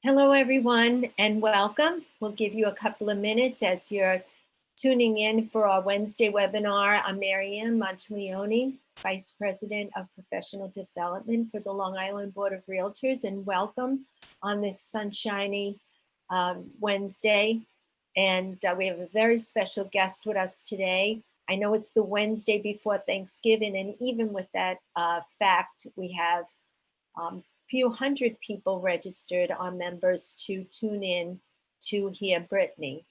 Hello, everyone, and welcome. We'll give you a couple of minutes as you're tuning in for our Wednesday webinar. I'm Marianne Monteleone, Vice President of Professional Development for the Long Island Board of Realtors, and welcome on this sunshiny Wednesday. And we have a very special guest with us today. I know it's the Wednesday before Thanksgiving, and even with that fact, we have few hundred people registered, our members, to tune in to hear Brittany.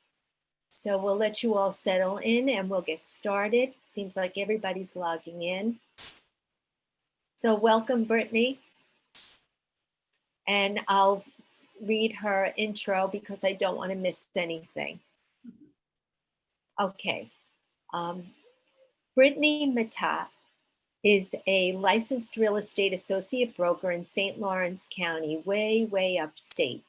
So we'll let you all settle in and we'll get started. Seems like everybody's logging in. So welcome, Brittany. And I'll read her intro because I don't want to miss anything. Okay. Brittany Matott is a licensed real estate associate broker in St. Lawrence County, way upstate.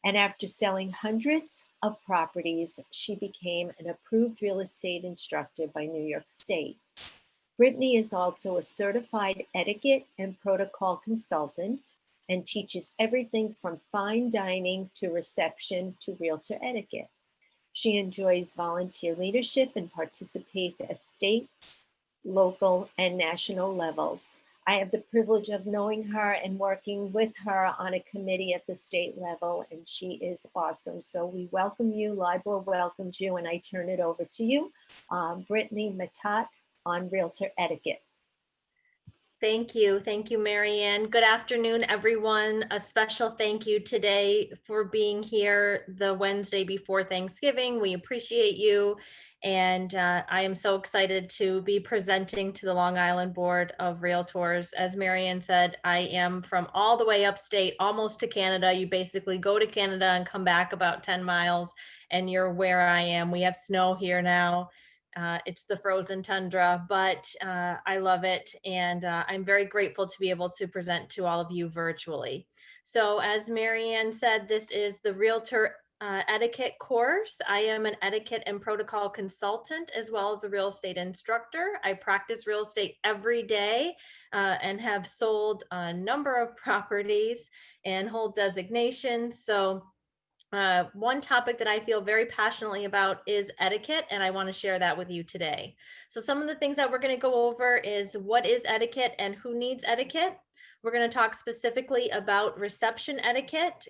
And after selling hundreds of properties, she became an approved real estate instructor by New York State. Brittany is also a certified etiquette and protocol consultant and teaches everything from fine dining to reception to realtor etiquette. She enjoys volunteer leadership and participates at state, local, and national levels. I have the privilege of knowing her and working with her on a committee at the state level, and she is awesome. So we welcome you, LIBOR welcomes you, and I turn it over to you, Brittany Matott on Realtor Etiquette. Thank you, Marianne. Good afternoon, everyone. A special thank you today for being here the Wednesday before Thanksgiving. We appreciate you. And I am so excited to be presenting to the Long Island Board of Realtors. As Marianne said, I am from all the way upstate, almost to Canada. You basically go to Canada and come back about 10 miles and you're where I am. We have snow here now. It's the frozen tundra, but I love it. And I'm very grateful to be able to present to all of you virtually. So as Marianne said, this is the Realtor Etiquette course. I am an etiquette and protocol consultant as well as a real estate instructor. I practice real estate every day and have sold a number of properties and hold designations. So one topic that I feel very passionately about is etiquette, and I want to share that with you today. So some of the things that we're going to go over is what is etiquette and who needs etiquette. We're going to talk specifically about reception etiquette,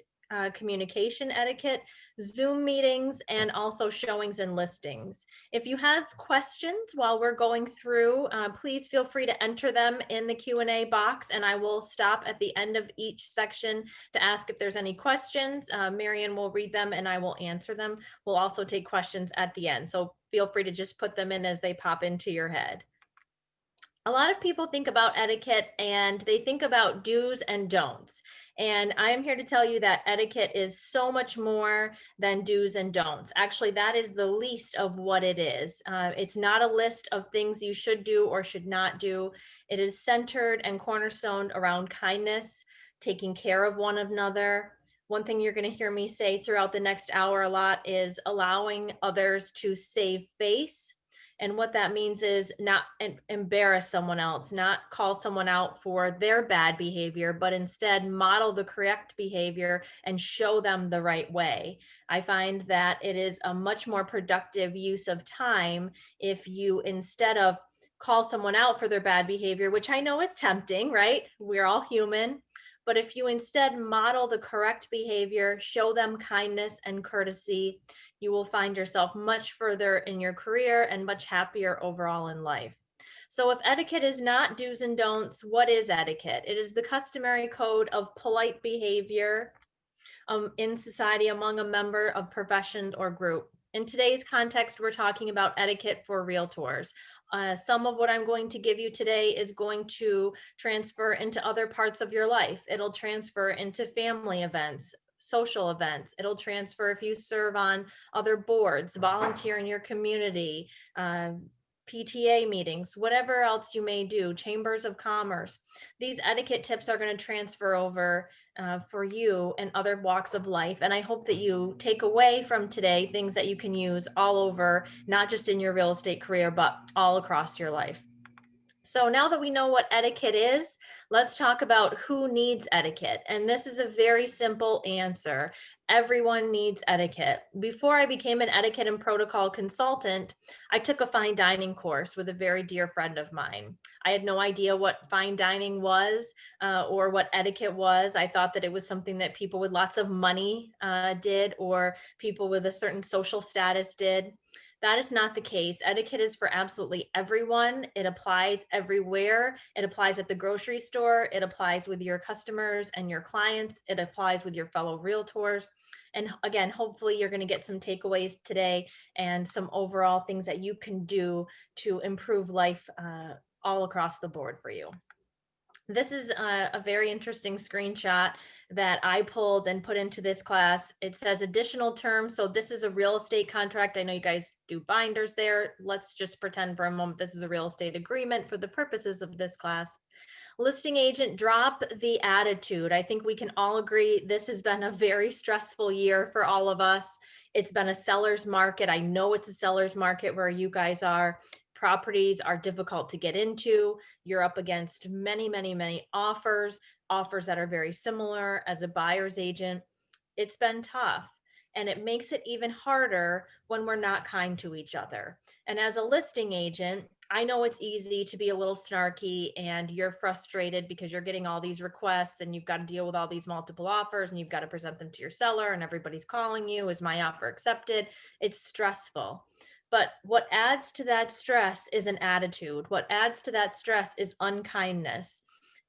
communication etiquette, Zoom meetings, and also showings and listings. If you have questions while we're going through, please feel free to enter them in the Q&A box, and I will stop at the end of each section to ask if there's any questions. Marianne will read them and I will answer them. We'll also take questions at the end, so feel free to just put them in as they pop into your head. A lot of people think about etiquette and they think about do's and don'ts. And I am here to tell you that etiquette is so much more than do's and don'ts. Actually, that is the least of what it is. It's not a list of things you should do or should not do. It is centered and cornerstoned around kindness, taking care of one another. One thing you're going to hear me say throughout the next hour a lot is allowing others to save face. And what that means is not embarrass someone else, not call someone out for their bad behavior, but instead model the correct behavior and show them the right way. I find that it is a much more productive use of time if you, instead of call someone out for their bad behavior, which I know is tempting, right? We're all human. But if you instead model the correct behavior, show them kindness and courtesy, you will find yourself much further in your career and much happier overall in life. So if etiquette is not do's and don'ts, what is etiquette? It is the customary code of polite behavior in society among a member of profession or group. In today's context, we're talking about etiquette for realtors. Some of what I'm going to give you today is going to transfer into other parts of your life. It'll transfer into family events, social events. It'll transfer if you serve on other boards, volunteer in your community, PTA meetings, whatever else you may do, chambers of commerce. These etiquette tips are going to transfer over for you and other walks of life. And I hope that you take away from today things that you can use all over, not just in your real estate career, but all across your life. So now that we know what etiquette is, let's talk about who needs etiquette. And this is a very simple answer. Everyone needs etiquette. Before I became an etiquette and protocol consultant, I took a fine dining course with a very dear friend of mine. I had no idea what fine dining was or what etiquette was. I thought that it was something that people with lots of money did, or people with a certain social status did. That is not the case. Etiquette is for absolutely everyone. It applies everywhere. It applies at the grocery store. It applies with your customers and your clients. It applies with your fellow realtors. And again, hopefully you're going to get some takeaways today and some overall things that you can do to improve life all across the board for you. This is a very interesting screenshot that I pulled and put into this class. It says additional terms. So this is a real estate contract. I know you guys do binders there. Let's just pretend for a moment this is a real estate agreement for the purposes of this class. Listing agent, drop the attitude. I think we can all agree this has been a very stressful year for all of us. It's been a seller's market. I know it's a seller's market where you guys are. Properties are difficult to get into. You're up against many, many, many offers that are very similar as a buyer's agent. It's been tough. And it makes it even harder when we're not kind to each other. And as a listing agent, I know it's easy to be a little snarky and you're frustrated because you're getting all these requests and you've got to deal with all these multiple offers and you've got to present them to your seller and everybody's calling you. Is my offer accepted? It's stressful. But what adds to that stress is an attitude. What adds to that stress is unkindness.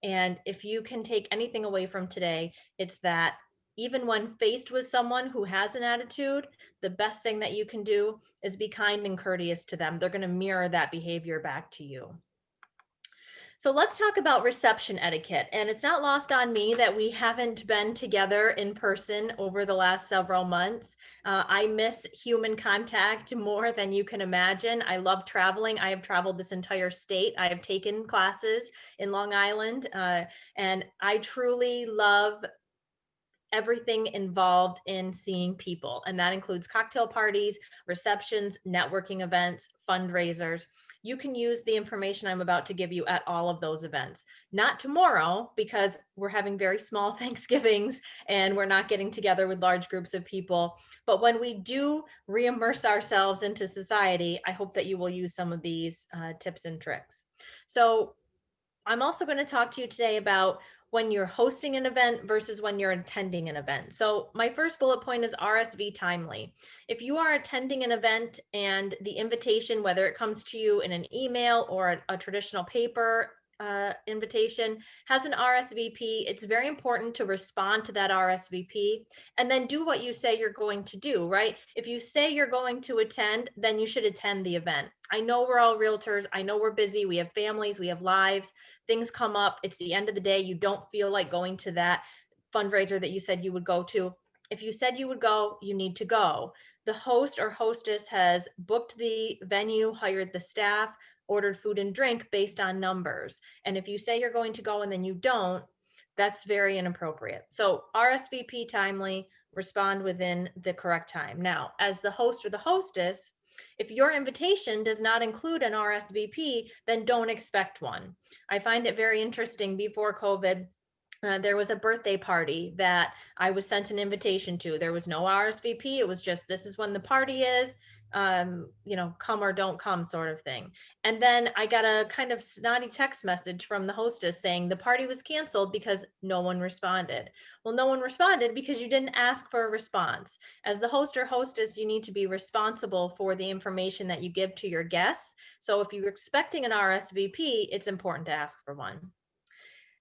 And if you can take anything away from today, it's that even when faced with someone who has an attitude, the best thing that you can do is be kind and courteous to them. They're going to mirror that behavior back to you. So let's talk about reception etiquette. And it's not lost on me that we haven't been together in person over the last several months. I miss human contact more than you can imagine. I love traveling. I have traveled this entire state. I have taken classes in Long Island, and I truly love everything involved in seeing people. And that includes cocktail parties, receptions, networking events, fundraisers. You can use the information I'm about to give you at all of those events. Not tomorrow, because we're having very small Thanksgivings and we're not getting together with large groups of people. But when we do reimmerse ourselves into society, I hope that you will use some of these tips and tricks. So I'm also going to talk to you today about when you're hosting an event versus when you're attending an event. So my first bullet point is RSV timely. If you are attending an event and the invitation, whether it comes to you in an email or a traditional paper invitation, has an RSVP, it's very important to respond to that RSVP and then do what you say you're going to do, right? If you say you're going to attend, then you should attend the event. I know we're all realtors. I know we're busy. We have families, we have lives, things come up. It's the end of the day. You don't feel like going to that fundraiser that you said you would go to. If you said you would go, you need to go. The host or hostess has booked the venue, hired the staff, ordered food and drink based on numbers. And if you say you're going to go and then you don't, that's very inappropriate. So RSVP timely, respond within the correct time. Now, as the host or the hostess, if your invitation does not include an RSVP, then don't expect one. I find it very interesting. Before COVID, there was a birthday party that I was sent an invitation to. There was no RSVP. It was just, this is when the party is, come or don't come sort of thing. And then I got a kind of snotty text message from the hostess saying the party was canceled because no one responded. Well, no one responded because you didn't ask for a response. As the host or hostess, you need to be responsible for the information that you give to your guests. So if you're expecting an RSVP, it's important to ask for one.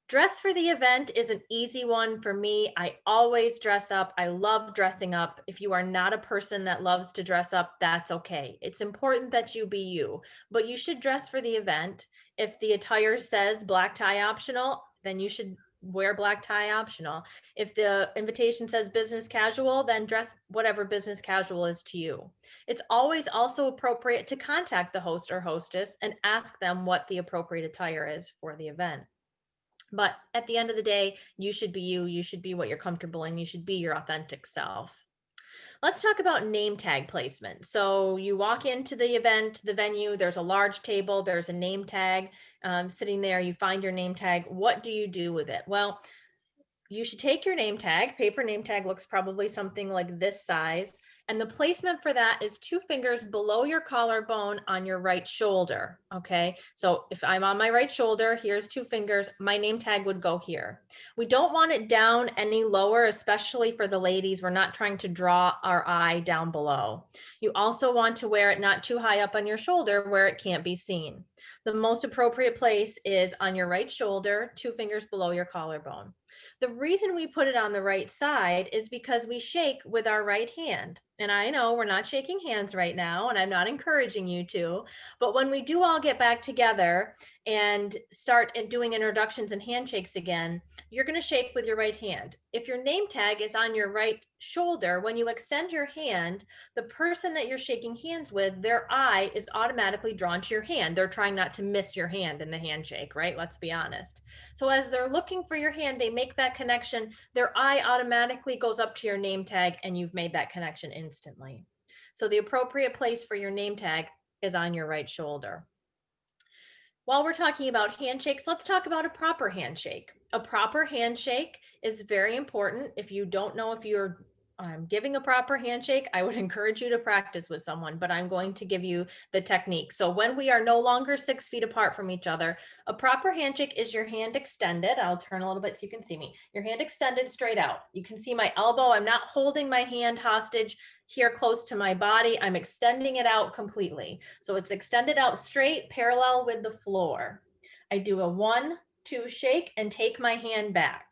Dress for the event is an easy one for me. I always dress up. I love dressing up. If you are not a person that loves to dress up, that's okay. It's important that you be you, but you should dress for the event. If the attire says black tie optional, then you should wear black tie optional. If the invitation says business casual, then dress whatever business casual is to you. It's always also appropriate to contact the host or hostess and ask them what the appropriate attire is for the event. But at the end of the day, you should be you. You should be what you're comfortable in. You should be your authentic self. Let's talk about name tag placement. So you walk into the event, the venue, there's a large table, there's a name tag sitting there, you find your name tag. What do you do with it? Well, you should take your name tag. Paper name tag looks probably something like this size. And the placement for that is 2 fingers below your collarbone on your right shoulder. Okay. So if I'm on my right shoulder, here's 2 fingers, my name tag would go here. We don't want it down any lower, especially for the ladies. We're not trying to draw our eye down below. You also want to wear it not too high up on your shoulder where it can't be seen. The most appropriate place is on your right shoulder, 2 fingers below your collarbone. The reason we put it on the right side is because we shake with our right hand. And I know we're not shaking hands right now, and I'm not encouraging you to, but when we do all get back together and start doing introductions and handshakes again, you're going to shake with your right hand. If your name tag is on your right shoulder, when you extend your hand, the person that you're shaking hands with, their eye is automatically drawn to your hand. They're trying not to miss your hand in the handshake, right? Let's be honest. So as they're looking for your hand, they make that connection. Their eye automatically goes up to your name tag and you've made that connection instantly. So the appropriate place for your name tag is on your right shoulder. While we're talking about handshakes, let's talk about a proper handshake. A proper handshake is very important. If you don't know if you're giving a proper handshake, I would encourage you to practice with someone, but I'm going to give you the technique. So when we are no longer 6 feet apart from each other, a proper handshake is your hand extended. I'll turn a little bit so you can see me. Your hand extended straight out. You can see my elbow. I'm not holding my hand hostage here close to my body. I'm extending it out completely. So it's extended out straight, parallel with the floor. I do a 1, 2 shake and take my hand back.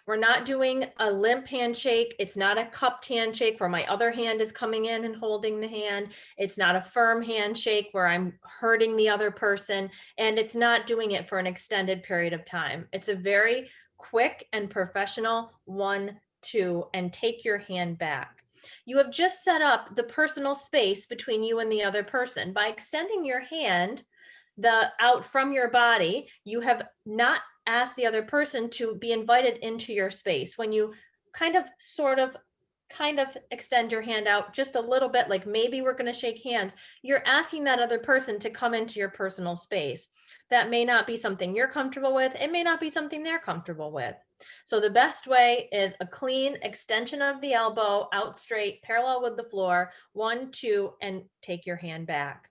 We're not doing a limp handshake. It's not a cupped handshake where my other hand is coming in and holding the hand. It's not a firm handshake where I'm hurting the other person. And it's not doing it for an extended period of time. It's a very quick and professional 1, 2, and take your hand back. You have just set up the personal space between you and the other person. By extending your hand out from your body, you have not asked the other person to be invited into your space. When you kind of extend your hand out just a little bit, like maybe we're going to shake hands, you're asking that other person to come into your personal space. That may not be something you're comfortable with. It may not be something they're comfortable with. So the best way is a clean extension of the elbow out straight, parallel with the floor, 1, 2, and take your hand back.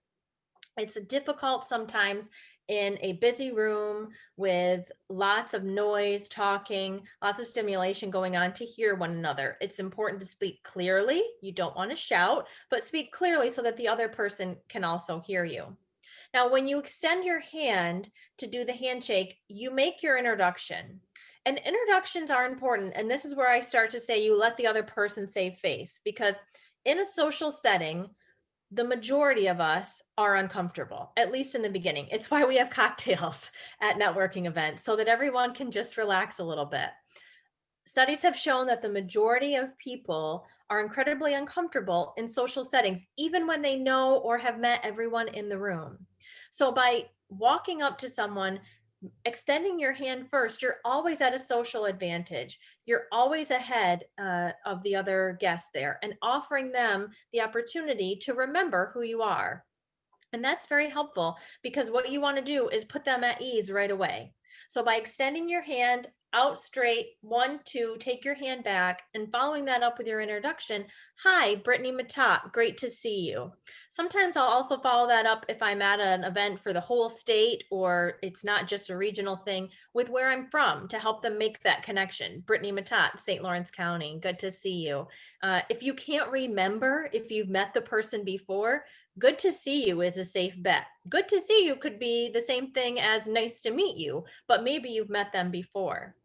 It's difficult sometimes in a busy room with lots of noise, talking, lots of stimulation going on to hear one another. It's important to speak clearly. You don't want to shout, but speak clearly so that the other person can also hear you. Now, when you extend your hand to do the handshake, you make your introduction. And introductions are important. And this is where I start to say you let the other person save face, because in a social setting, the majority of us are uncomfortable, at least in the beginning. It's why we have cocktails at networking events so that everyone can just relax a little bit. Studies have shown that the majority of people are incredibly uncomfortable in social settings, even when they know or have met everyone in the room. So by walking up to someone, extending your hand first, you're always at a social advantage. You're always ahead of the other guests there and offering them the opportunity to remember who you are. And that's very helpful because what you want to do is put them at ease right away. So by extending your hand out straight, 1, 2, take your hand back, and following that up with your introduction. Hi, Brittany Matott, great to see you. Sometimes I'll also follow that up if I'm at an event for the whole state or it's not just a regional thing with where I'm from to help them make that connection. Brittany Matott, St. Lawrence County, good to see you. If you can't remember if you've met the person before, good to see you is a safe bet. Good to see you could be the same thing as nice to meet you, but maybe you've met them before.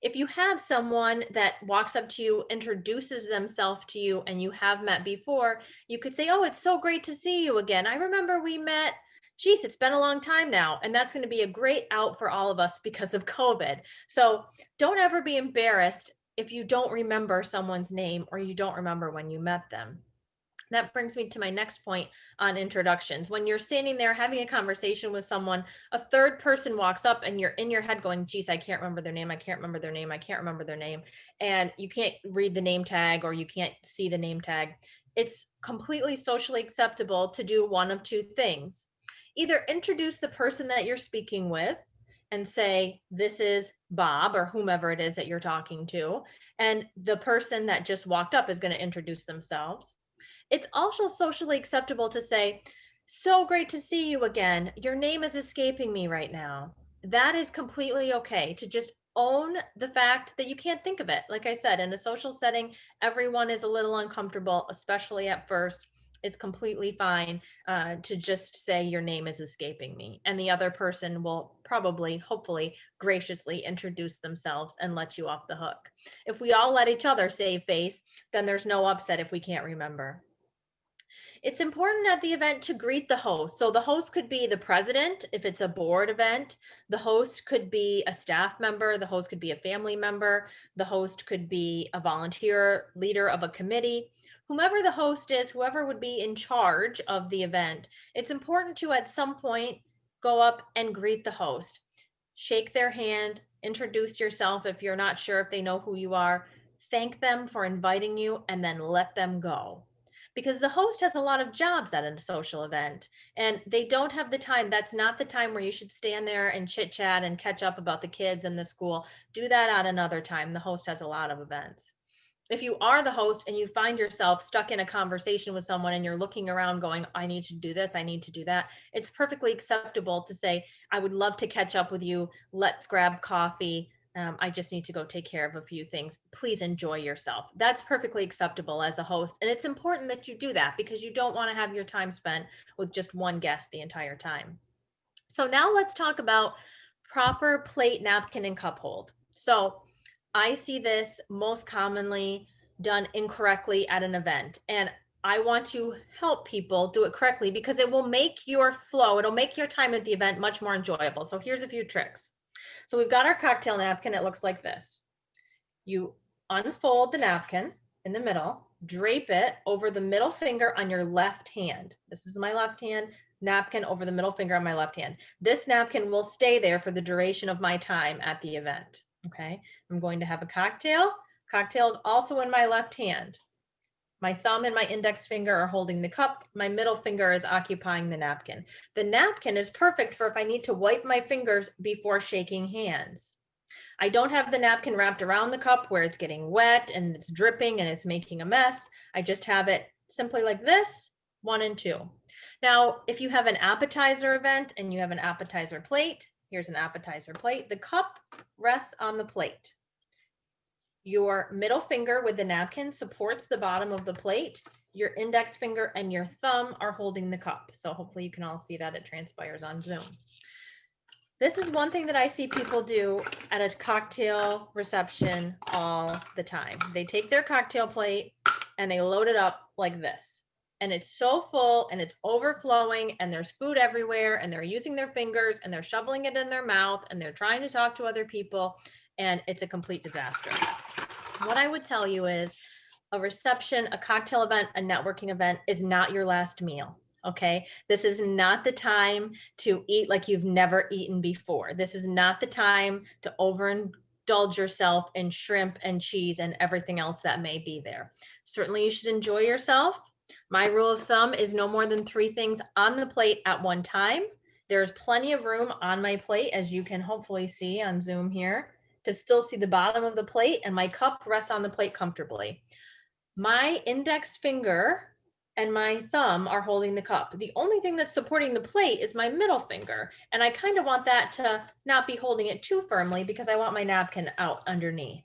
If you have someone that walks up to you, introduces themselves to you, and you have met before, you could say, oh, it's so great to see you again. I remember we met. Geez, it's been a long time now. And that's going to be a great out for all of us because of COVID. So don't ever be embarrassed if you don't remember someone's name or you don't remember when you met them. That brings me to my next point on introductions. When you're standing there having a conversation with someone, a third person walks up and you're in your head going, geez, I can't remember their name. I can't remember their name. I can't remember their name. And you can't read the name tag or you can't see the name tag. It's completely socially acceptable to do one of two things. Either introduce the person that you're speaking with and say, this is Bob or whomever it is that you're talking to. And the person that just walked up is going to introduce themselves. It's also socially acceptable to say, so great to see you again. Your name is escaping me right now. That is completely okay to just own the fact that you can't think of it. Like I said, in a social setting, everyone is a little uncomfortable, especially at first. It's completely fine to just say your name is escaping me. And the other person will probably, hopefully, graciously introduce themselves and let you off the hook. If we all let each other save face, then there's no upset if we can't remember. It's important at the event to greet the host. So the host could be the president if it's a board event. The host could be a staff member. The host could be a family member. The host could be a volunteer leader of a committee. Whomever the host is, whoever would be in charge of the event, it's important to at some point go up and greet the host. Shake their hand, introduce yourself if you're not sure if they know who you are, thank them for inviting you, and then let them go, because the host has a lot of jobs at a social event and they don't have the time. That's not the time where you should stand there and chit chat and catch up about the kids and the school. Do that at another time. The host has a lot of events. If you are the host and you find yourself stuck in a conversation with someone and you're looking around going, I need to do this, I need to do that, it's perfectly acceptable to say, I would love to catch up with you. Let's grab coffee. I just need to go take care of a few things. Please enjoy yourself. That's perfectly acceptable as a host. And it's important that you do that because you don't want to have your time spent with just one guest the entire time. So now let's talk about proper plate, napkin, and cup hold. So I see this most commonly done incorrectly at an event. And I want to help people do it correctly because it will make your flow, it'll make your time at the event much more enjoyable. So here's a few tricks. So we've got our cocktail napkin. It looks like this. You unfold the napkin in the middle, drape it over the middle finger on your left hand. This is my left hand, napkin over the middle finger on my left hand. This napkin will stay there for the duration of my time at the event. Okay, I'm going to have a cocktail. Cocktail is also in my left hand. My thumb and my index finger are holding the cup. My middle finger is occupying the napkin. The napkin is perfect for if I need to wipe my fingers before shaking hands. I don't have the napkin wrapped around the cup where it's getting wet and it's dripping and it's making a mess. I just have it simply like this, 1 and 2. Now, if you have an appetizer event and you have an appetizer plate, here's an appetizer plate. The cup rests on the plate. Your middle finger with the napkin supports the bottom of the plate. Your index finger and your thumb are holding the cup. So hopefully you can all see that it transpires on Zoom. This is one thing that I see people do at a cocktail reception all the time. They take their cocktail plate and they load it up like this. And it's so full and it's overflowing and there's food everywhere and they're using their fingers and they're shoveling it in their mouth and they're trying to talk to other people and it's a complete disaster. What I would tell you is a reception, a cocktail event, a networking event is not your last meal. Okay. This is not the time to eat like you've never eaten before. This is not the time to overindulge yourself in shrimp and cheese and everything else that may be there. Certainly you should enjoy yourself. My rule of thumb is no more than 3 things on the plate at one time. There's plenty of room on my plate, as you can hopefully see on Zoom here, to still see the bottom of the plate, and my cup rests on the plate comfortably. My index finger and my thumb are holding the cup. The only thing that's supporting the plate is my middle finger. And I kind of want that to not be holding it too firmly because I want my napkin out underneath.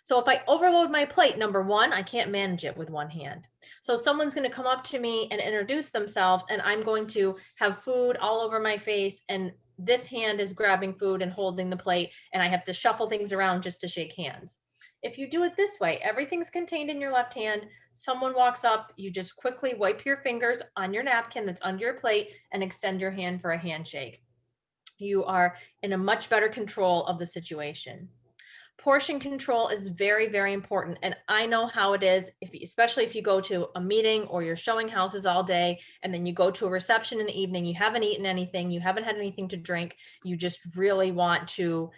So if I overload my plate, number one, I can't manage it with one hand. So someone's going to come up to me and introduce themselves and I'm going to have food all over my face and this hand is grabbing food and holding the plate and I have to shuffle things around just to shake hands. If you do it this way, everything's contained in your left hand. Someone walks up, you just quickly wipe your fingers on your napkin that's under your plate and extend your hand for a handshake. You are in a much better control of the situation. portion control is very, very important. And I know how it is, especially if you go to a meeting or you're showing houses all day, and then you go to a reception in the evening, you haven't eaten anything, you haven't had anything to drink, you just really want to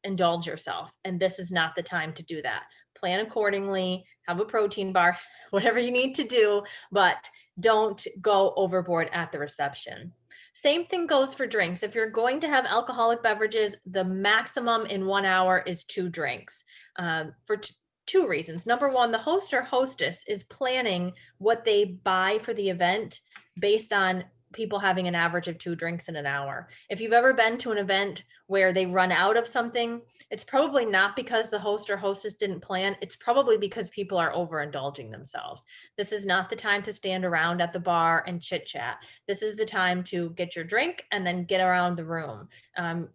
indulge yourself. And this is not the time to do that. Plan accordingly, have a protein bar, whatever you need to do, but don't go overboard at the reception. Same thing goes for drinks. If you're going to have alcoholic beverages, the maximum in 1 hour is 2 drinks for two reasons. Number one, the host or hostess is planning what they buy for the event based on people having an average of 2 drinks in an hour. If you've ever been to an event where they run out of something, it's probably not because the host or hostess didn't plan. It's probably because people are overindulging themselves. This is not the time to stand around at the bar and chit chat. This is the time to get your drink and then get around the room.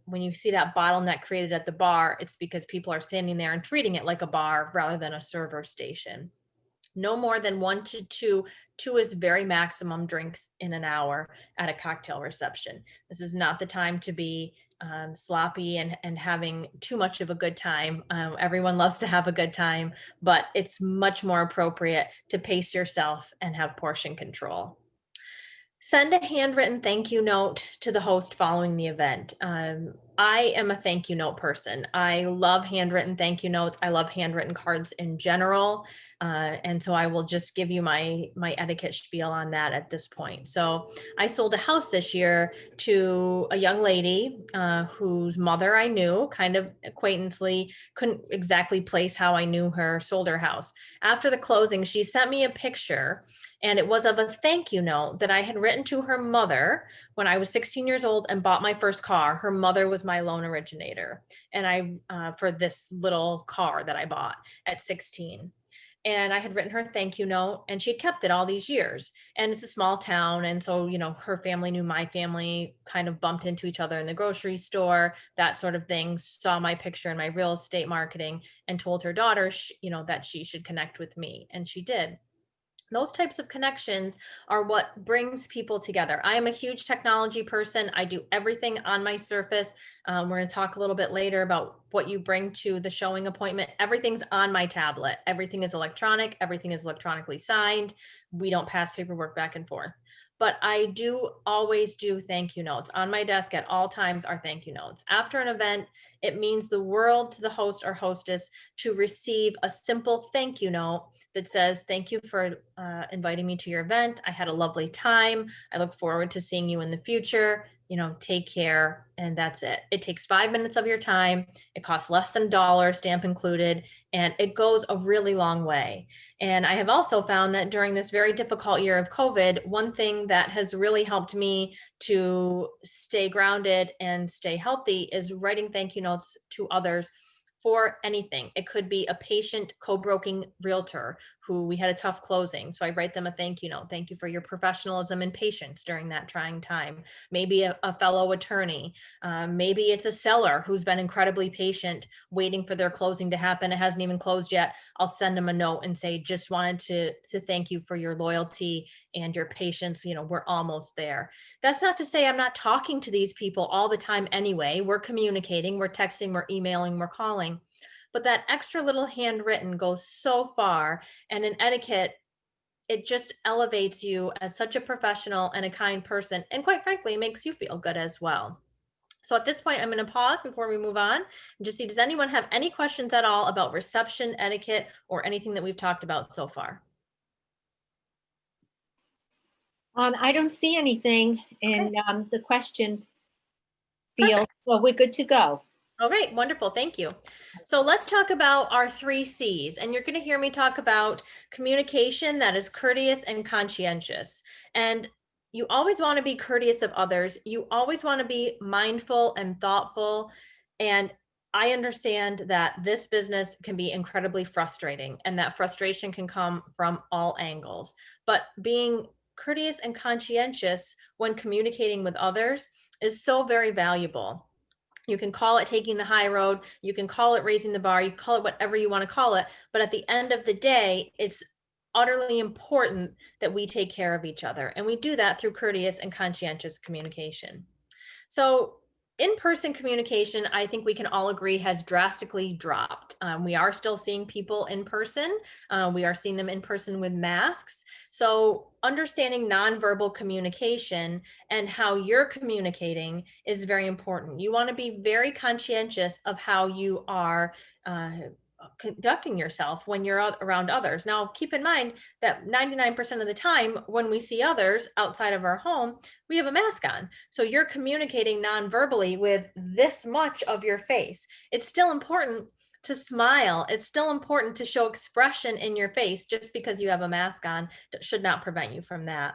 When you see that bottleneck created at the bar, it's because people are standing there and treating it like a bar rather than a server station. No more than 1 to 2. 2 is very maximum drinks in an hour at a cocktail reception. This is not the time to be sloppy and having too much of a good time. Everyone loves to have a good time, but it's much more appropriate to pace yourself and have portion control. Send a handwritten thank you note to the host following the event. I am a thank you note person. I love handwritten thank you notes. I love handwritten cards in general. And so I will just give you my etiquette spiel on that at this point. So I sold a house this year to a young lady whose mother I knew, kind of acquaintancely, couldn't exactly place how I knew her, sold her house. After the closing, she sent me a picture, and it was of a thank you note that I had written to her mother when I was 16 years old and bought my first car. Her mother was my loan originator, and for this little car that I bought at 16. And I had written her a thank you note, and she had kept it all these years. And it's a small town, and so, you know, her family knew my family, kind of bumped into each other in the grocery store, that sort of thing, saw my picture in my real estate marketing, and told her daughter, you know, that she should connect with me, and she did. Those types of connections are what brings people together. I am a huge technology person. I do everything on my Surface. We're going to talk a little bit later about what you bring to the showing appointment. Everything's on my tablet. Everything is electronic. Everything is electronically signed. We don't pass paperwork back and forth. But I do always do thank you notes. On my desk at all times are thank you notes. After an event, it means the world to the host or hostess to receive a simple thank you note that says, thank you for inviting me to your event. I had a lovely time. I look forward to seeing you in the future. You know, take care. And that's it. It takes 5 minutes of your time. It costs less than $1, stamp included, and it goes a really long way. And I have also found that during this very difficult year of COVID, one thing that has really helped me to stay grounded and stay healthy is writing thank you notes to others for anything. It could be a patient co-broking realtor who we had a tough closing. So I write them a thank you note. Thank you for your professionalism and patience during that trying time. Maybe a fellow attorney. Maybe it's a seller who's been incredibly patient waiting for their closing to happen. It hasn't even closed yet. I'll send them a note and say, just wanted to thank you for your loyalty and your patience. You know, we're almost there. That's not to say I'm not talking to these people all the time anyway. We're communicating, we're texting, we're emailing, we're calling. But that extra little handwritten goes so far. And in etiquette, it just elevates you as such a professional and a kind person. And quite frankly, makes you feel good as well. So at this point, I'm going to pause before we move on and just see, does anyone have any questions at all about reception etiquette or anything that we've talked about so far? I don't see anything in the question field. Well, we're good to go. All right, wonderful. Thank you. So let's talk about our 3 C's. And you're going to hear me talk about communication that is courteous and conscientious. And you always want to be courteous of others. You always want to be mindful and thoughtful. And I understand that this business can be incredibly frustrating, and that frustration can come from all angles. But being courteous and conscientious when communicating with others is so very valuable. You can call it taking the high road. You can call it raising the bar. You call it whatever you want to call it. But at the end of the day, it's utterly important that we take care of each other. And we do that through courteous and conscientious communication. So in-person communication, I think we can all agree, has drastically dropped. We are still seeing people in person. We are seeing them in person with masks. So understanding nonverbal communication and how you're communicating is very important. You want to be very conscientious of how you are conducting yourself when you're around others. Now, keep in mind that 99% of the time when we see others outside of our home, we have a mask on. So you're communicating non-verbally with this much of your face. It's still important to smile. It's still important to show expression in your face. Just because you have a mask on, that should not prevent you from that.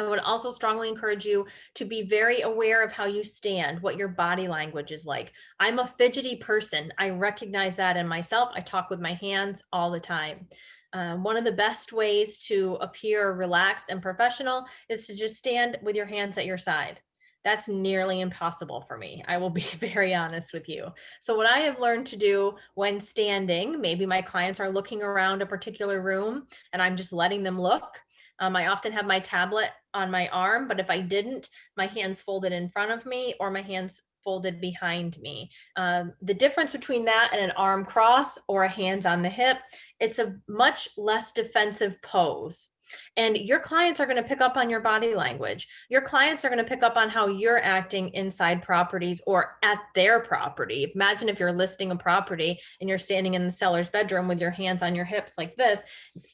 I would also strongly encourage you to be very aware of how you stand, what your body language is like. I'm a fidgety person. I recognize that in myself. I talk with my hands all the time. One of the best ways to appear relaxed and professional is to just stand with your hands at your side. That's nearly impossible for me. I will be very honest with you. So what I have learned to do when standing, maybe my clients are looking around a particular room and I'm just letting them look. I often have my tablet on my arm, but if I didn't, my hands folded in front of me or my hands folded behind me. The difference between that and an arm cross or a hands on the hip, it's a much less defensive pose. And your clients are going to pick up on your body language. Your clients are going to pick up on how you're acting inside properties or at their property. Imagine if you're listing a property and you're standing in the seller's bedroom with your hands on your hips like this.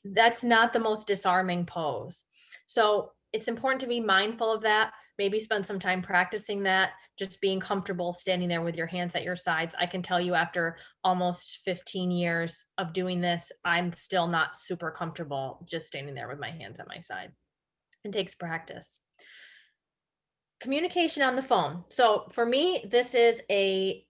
That's not the most disarming pose. So it's important to be mindful of that. Maybe spend some time practicing that, just being comfortable standing there with your hands at your sides. I can tell you after almost 15 years of doing this, I'm still not super comfortable just standing there with my hands at my side. It takes practice. Communication on the phone. So for me, this is a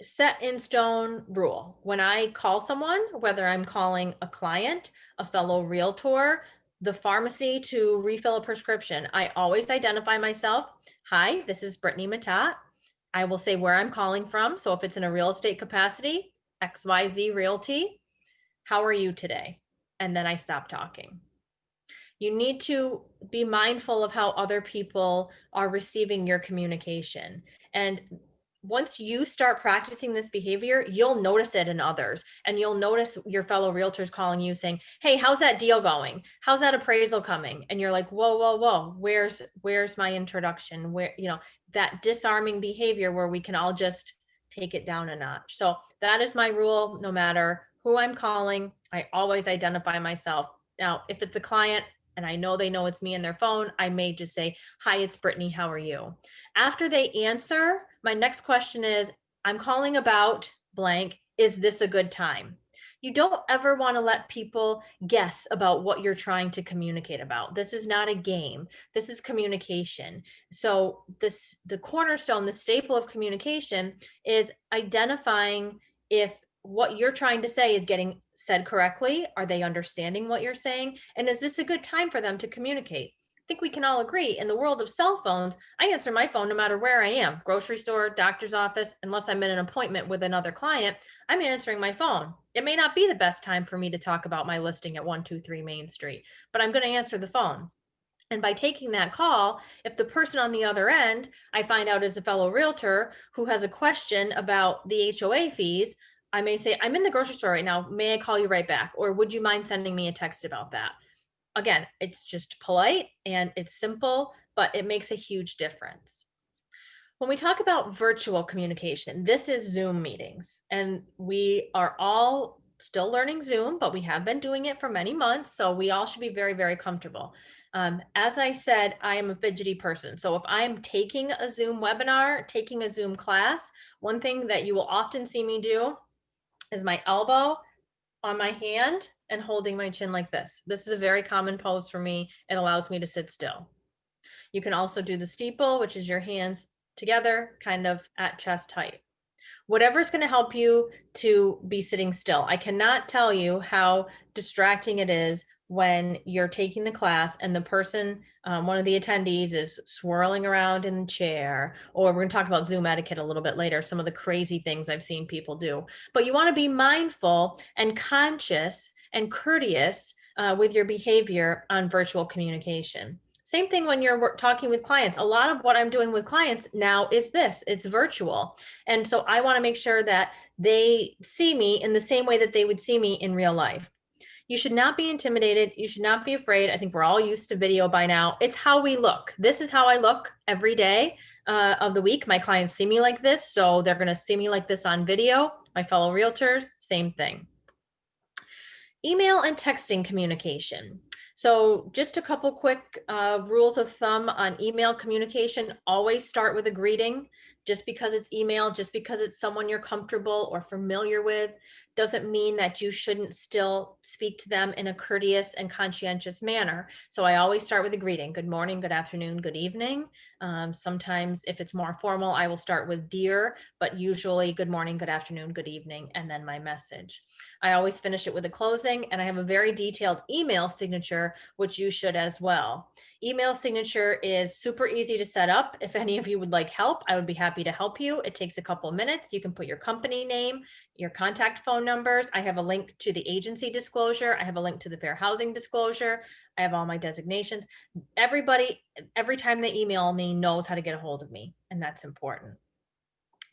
set in stone rule. When I call someone, whether I'm calling a client, a fellow realtor, the pharmacy to refill a prescription, I always identify myself. Hi, this is Brittany Matott. I will say where I'm calling from. So if it's in a real estate capacity, XYZ Realty, how are you today? And then I stop talking. You need to be mindful of how other people are receiving your communication. And once you start practicing this behavior, you'll notice it in others. And you'll notice your fellow realtors calling you saying, hey, how's that deal going? How's that appraisal coming? And you're like, whoa, whoa, whoa, where's my introduction? Where, that disarming behavior where we can all just take it down a notch. So that is my rule. No matter who I'm calling, I always identify myself. Now, if it's a client, and I know they know it's me in their phone, I may just say, hi, it's Brittany, how are you? After they answer, my next question is, I'm calling about blank, is this a good time? You don't ever want to let people guess about what you're trying to communicate about. This is not a game. This is communication. So the cornerstone, the staple of communication is identifying if what you're trying to say is getting said correctly. Are they understanding what you're saying? And is this a good time for them to communicate? I think we can all agree in the world of cell phones, I answer my phone no matter where I am, grocery store, doctor's office, unless I'm in an appointment with another client, I'm answering my phone. It may not be the best time for me to talk about my listing at 123 Main Street, but I'm going to answer the phone. And by taking that call, if the person on the other end, I find out is a fellow realtor who has a question about the HOA fees, I may say, I'm in the grocery store right now. May I call you right back? Or would you mind sending me a text about that? Again, it's just polite and it's simple, but it makes a huge difference. When we talk about virtual communication, this is Zoom meetings, and we are all still learning Zoom, but we have been doing it for many months. So we all should be very, very comfortable. As I said, I am a fidgety person. So if I'm taking a Zoom webinar, taking a Zoom class, one thing that you will often see me do is my elbow on my hand and holding my chin like this. This is a very common pose for me. It allows me to sit still. You can also do the steeple, which is your hands together, kind of at chest height. Whatever's going to help you to be sitting still. I cannot tell you how distracting it is when you're taking the class and the person, one of the attendees is swirling around in the chair, or we're going to talk about Zoom etiquette a little bit later, some of the crazy things I've seen people do. But you want to be mindful and conscious and courteous with your behavior on virtual communication. Same thing when you're talking with clients. A lot of what I'm doing with clients now is it's virtual. And so I want to make sure that they see me in the same way that they would see me in real life. You should not be intimidated. You should not be afraid. I think we're all used to video by now. It's how we look. This is how I look every day of the week. My clients see me like this, so they're going to see me like this on video. My fellow realtors, same thing. Email and texting communication. So just a couple quick rules of thumb on email communication. Always start with a greeting. Just because it's email, just because it's someone you're comfortable or familiar with, doesn't mean that you shouldn't still speak to them in a courteous and conscientious manner. So I always start with a greeting. Good morning, good afternoon, good evening. Sometimes if it's more formal, I will start with dear, but usually good morning, good afternoon, good evening, and then my message. I always finish it with a closing, and I have a very detailed email signature, which you should as well. Email signature is super easy to set up. If any of you would like help, I would be happy to help you. It takes a couple of minutes. You can put your company name, your contact phone numbers. I have a link to the agency disclosure. I have a link to the fair housing disclosure. I have all my designations. Everybody, every time they email me, knows how to get a hold of me, and that's important.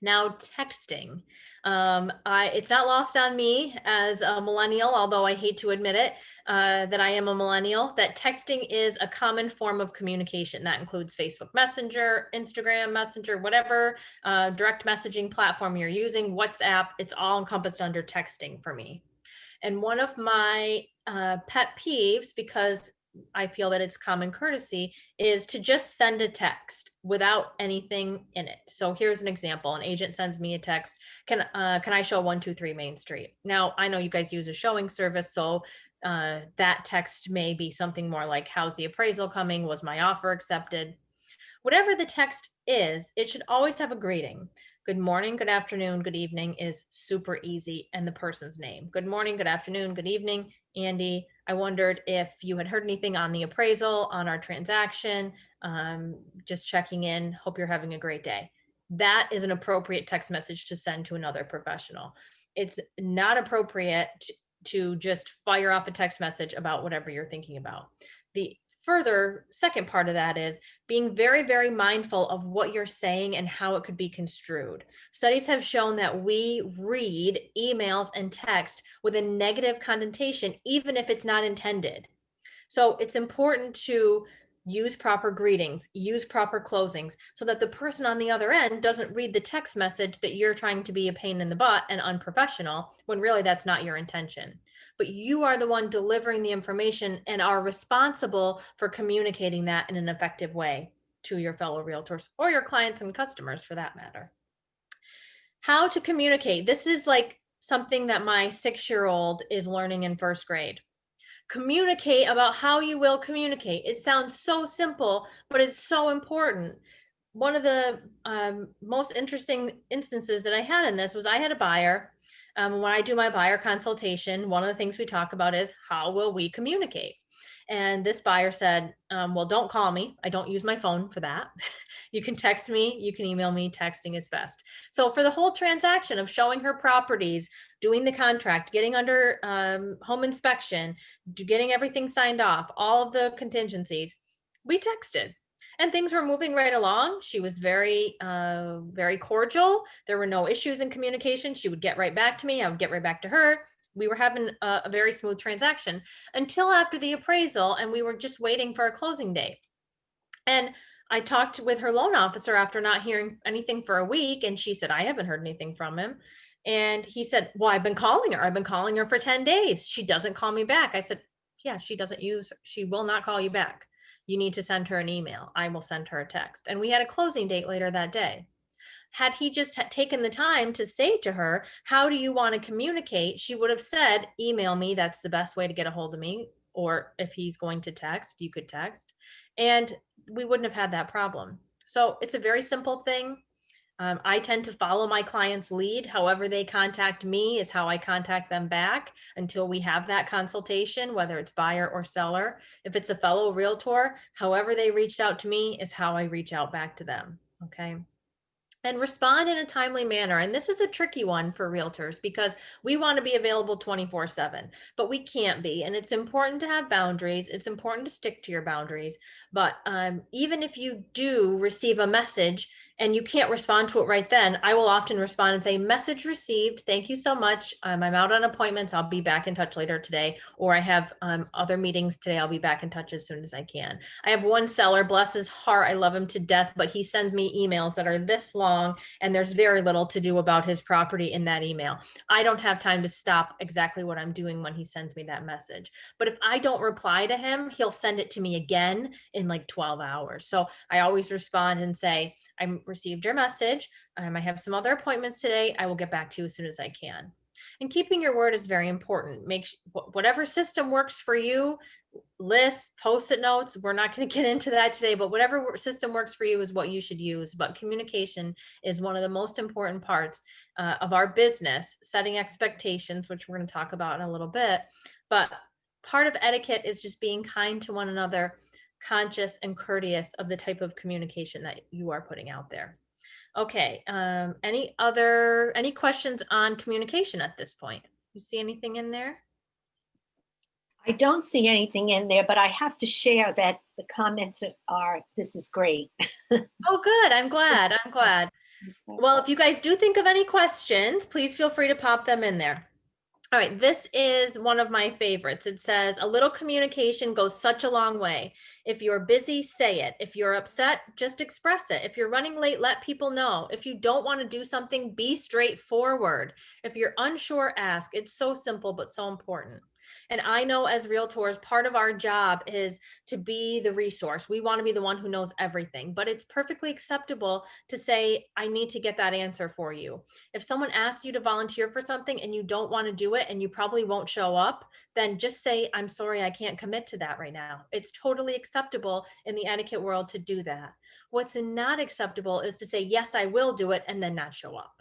Now, texting. It's not lost on me as a millennial, although I hate to admit it, that I am a millennial, that texting is a common form of communication. That includes Facebook Messenger, Instagram Messenger, whatever direct messaging platform you're using, WhatsApp, it's all encompassed under texting for me. And one of my pet peeves, because I feel that it's common courtesy, is to just send a text without anything in it. So here's an example. An agent sends me a text. Can I show 123 Main Street? Now, I know you guys use a showing service, so that text may be something more like, how's the appraisal coming? Was my offer accepted? Whatever the text is, it should always have a greeting. Good morning, good afternoon, good evening is super easy, and the person's name. Good morning, good afternoon, good evening, Andy. I wondered if you had heard anything on the appraisal, on our transaction, just checking in. Hope you're having a great day. That is an appropriate text message to send to another professional. It's not appropriate to just fire off a text message about whatever you're thinking about. The further second part of that is being very, very mindful of what you're saying and how it could be construed. Studies have shown that we read emails and text with a negative connotation, even if it's not intended. So it's important to use proper greetings, use proper closings, so that the person on the other end doesn't read the text message that you're trying to be a pain in the butt and unprofessional, when really that's not your intention. But you are the one delivering the information and are responsible for communicating that in an effective way to your fellow realtors or your clients and customers for that matter. How to communicate. This is like something that my 6-year-old is learning in first grade. Communicate about how you will communicate. It sounds so simple, but it's so important. One of the most interesting instances that I had in this was I had a buyer. When I do my buyer consultation, one of the things we talk about is how will we communicate? And this buyer said, well, don't call me. I don't use my phone for that. You can text me, you can email me, texting is best. So for the whole transaction of showing her properties, doing the contract, getting under home inspection, getting everything signed off, all of the contingencies, we texted. And things were moving right along. She was very, very cordial. There were no issues in communication. She would get right back to me. I would get right back to her. We were having a very smooth transaction until after the appraisal, and we were just waiting for a closing date. And I talked with her loan officer after not hearing anything for a week, and she said, I haven't heard anything from him. And he said, well, I've been calling her. I've been calling her for 10 days. She doesn't call me back. I said, yeah, she will not call you back. You need to send her an email. I will send her a text. And we had a closing date later that day. Had he just taken the time to say to her, how do you want to communicate? She would have said, email me. That's the best way to get a hold of me. Or if he's going to text, you could text. And we wouldn't have had that problem. So it's a very simple thing. I tend to follow my client's lead. However they contact me is how I contact them back until we have that consultation, whether it's buyer or seller. If it's a fellow realtor, however they reached out to me is how I reach out back to them. Okay. and respond in a timely manner. And this is a tricky one for realtors because we want to be available 24/7, but we can't be. And it's important to have boundaries. It's important to stick to your boundaries. But even if you do receive a message and you can't respond to it right then, I will often respond and say, message received. Thank you so much. I'm out on appointments. I'll be back in touch later today. Or I have other meetings today. I'll be back in touch as soon as I can. I have one seller, bless his heart. I love him to death, but he sends me emails that are this long and there's very little to do about his property in that email. I don't have time to stop exactly what I'm doing when he sends me that message. But if I don't reply to him, he'll send it to me again in like 12 hours. So I always respond and say, I received your message. I have some other appointments today. I will get back to you as soon as I can. And keeping your word is very important. Make whatever system works for you, lists, post-it notes. We're not going to get into that today, but whatever system works for you is what you should use. But communication is one of the most important parts of our business, setting expectations, which we're going to talk about in a little bit. But part of etiquette is just being kind to one another, conscious and courteous of the type of communication that you are putting out there. Okay. Any questions on communication at this point? You see anything in there? I don't see anything in there, but I have to share that the comments are, this is great. Oh, good. I'm glad. I'm glad. Well, if you guys do think of any questions, please feel free to pop them in there. All right, this is one of my favorites. It says, a little communication goes such a long way. If you're busy, say it. If you're upset, just express it. If you're running late, let people know. If you don't want to do something, be straightforward. If you're unsure, ask. It's so simple, but so important. And I know as realtors, part of our job is to be the resource. We want to be the one who knows everything, but it's perfectly acceptable to say, I need to get that answer for you. If someone asks you to volunteer for something and you don't want to do it and you probably won't show up, then just say, I'm sorry, I can't commit to that right now. It's totally acceptable in the etiquette world to do that. What's not acceptable is to say, yes, I will do it, and then not show up.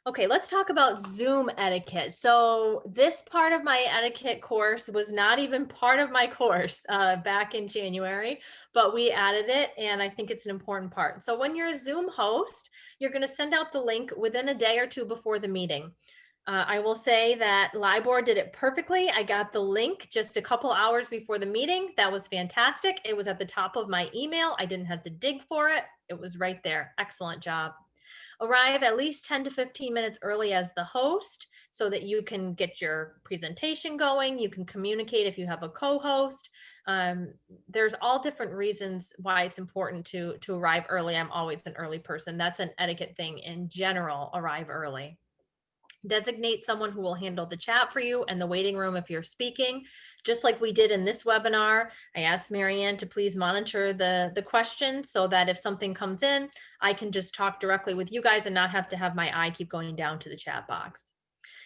Okay, let's talk about Zoom etiquette. So this part of my etiquette course was not even part of my course back in January, but we added it, and I think it's an important part. So when you're a Zoom host, you're going to send out the link within a day or two before the meeting. I will say that LIBOR did it perfectly. I got the link just a couple hours before the meeting. That was fantastic. It was at the top of my email. I didn't have to dig for it. It was right there. Excellent job. Arrive at least 10 to 15 minutes early as the host so that you can get your presentation going. You can communicate if you have a co-host. There's all different reasons why it's important to arrive early. I'm always an early person. That's an etiquette thing in general, arrive early. Designate someone who will handle the chat for you and the waiting room if you're speaking. Just like we did in this webinar, I asked Marianne to please monitor the questions so that if something comes in, I can just talk directly with you guys and not have to have my eye keep going down to the chat box.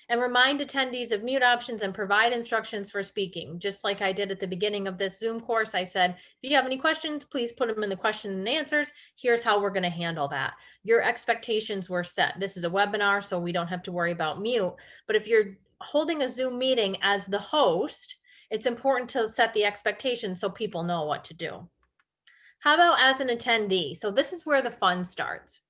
And remind attendees of mute options and provide instructions for speaking. Just like I did at the beginning of this Zoom course, I said, if you have any questions, please put them in the question and answers. Here's how we're going to handle that. Your expectations were set. This is a webinar, so we don't have to worry about mute. But if you're holding a Zoom meeting as the host, it's important to set the expectations so people know what to do. How about as an attendee? So this is where the fun starts.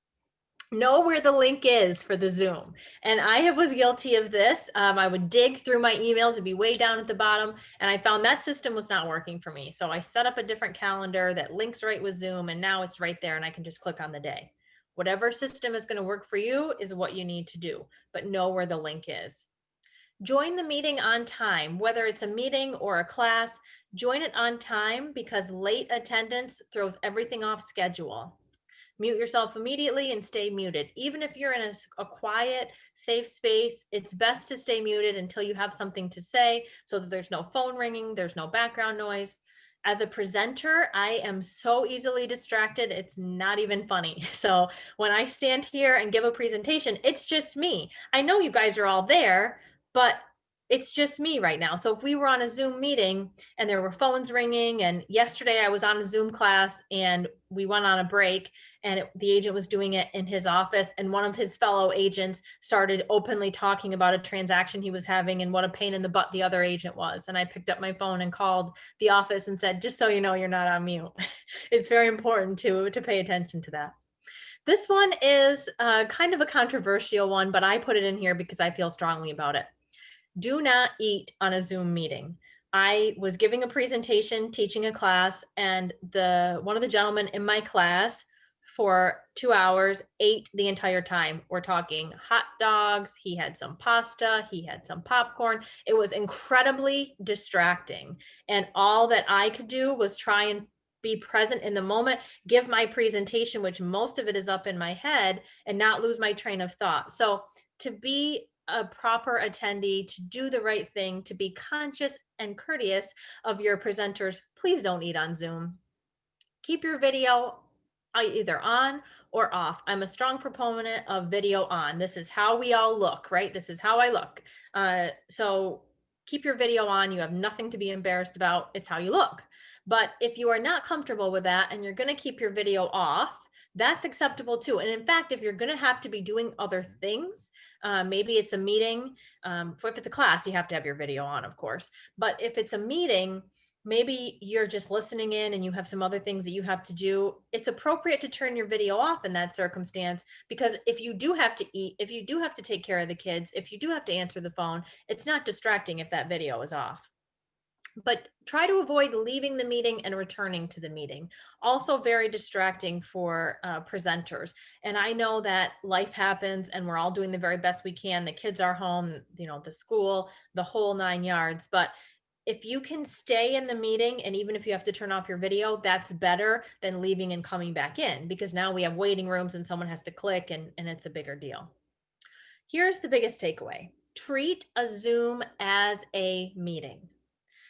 Know where the link is for the Zoom. And I was guilty of this. I would dig through my emails, it'd be way down at the bottom. And I found that system was not working for me. So I set up a different calendar that links right with Zoom. And now it's right there and I can just click on the day. Whatever system is going to work for you is what you need to do, but know where the link is. Join the meeting on time, whether it's a meeting or a class, join it on time because late attendance throws everything off schedule. Mute yourself immediately and stay muted. Even if you're in a quiet, safe space, it's best to stay muted until you have something to say so that there's no phone ringing, there's no background noise. As a presenter, I am so easily distracted, it's not even funny. So when I stand here and give a presentation, it's just me. I know you guys are all there, but it's just me right now. So if we were on a Zoom meeting and there were phones ringing, and yesterday I was on a Zoom class and we went on a break and the agent was doing it in his office and one of his fellow agents started openly talking about a transaction he was having and what a pain in the butt the other agent was. And I picked up my phone and called the office and said, just so you know, you're not on mute. It's very important to pay attention to that. This one is kind of a controversial one, but I put it in here because I feel strongly about it. Do not eat on a Zoom meeting. I was giving a presentation, teaching a class, and one of the gentlemen in my class for 2 hours ate the entire time. We're talking hot dogs. He had some pasta. He had some popcorn. It was incredibly distracting. And all that I could do was try and be present in the moment, give my presentation, which most of it is up in my head, and not lose my train of thought. So to be a proper attendee, to do the right thing, to be conscious and courteous of your presenters, please don't eat on Zoom. Keep your video either on or off. I'm a strong proponent of video on. This is how we all look, right? This is how I look. So keep your video on. You have nothing to be embarrassed about. It's how you look. But if you are not comfortable with that and you're going to keep your video off, that's acceptable too. And in fact, if you're going to have to be doing other things, maybe it's a meeting. If it's a class, you have to have your video on, of course. But if it's a meeting, maybe you're just listening in and you have some other things that you have to do. It's appropriate to turn your video off in that circumstance, because if you do have to eat, if you do have to take care of the kids, if you do have to answer the phone, it's not distracting if that video is off. But try to avoid leaving the meeting and returning to the meeting. Also very distracting for presenters. And I know that life happens and we're all doing the very best we can. The kids are home, the school, the whole 9 yards. But if you can stay in the meeting, and even if you have to turn off your video, that's better than leaving and coming back in, because now we have waiting rooms and someone has to click and it's a bigger deal. Here's the biggest takeaway. Treat a Zoom as a meeting.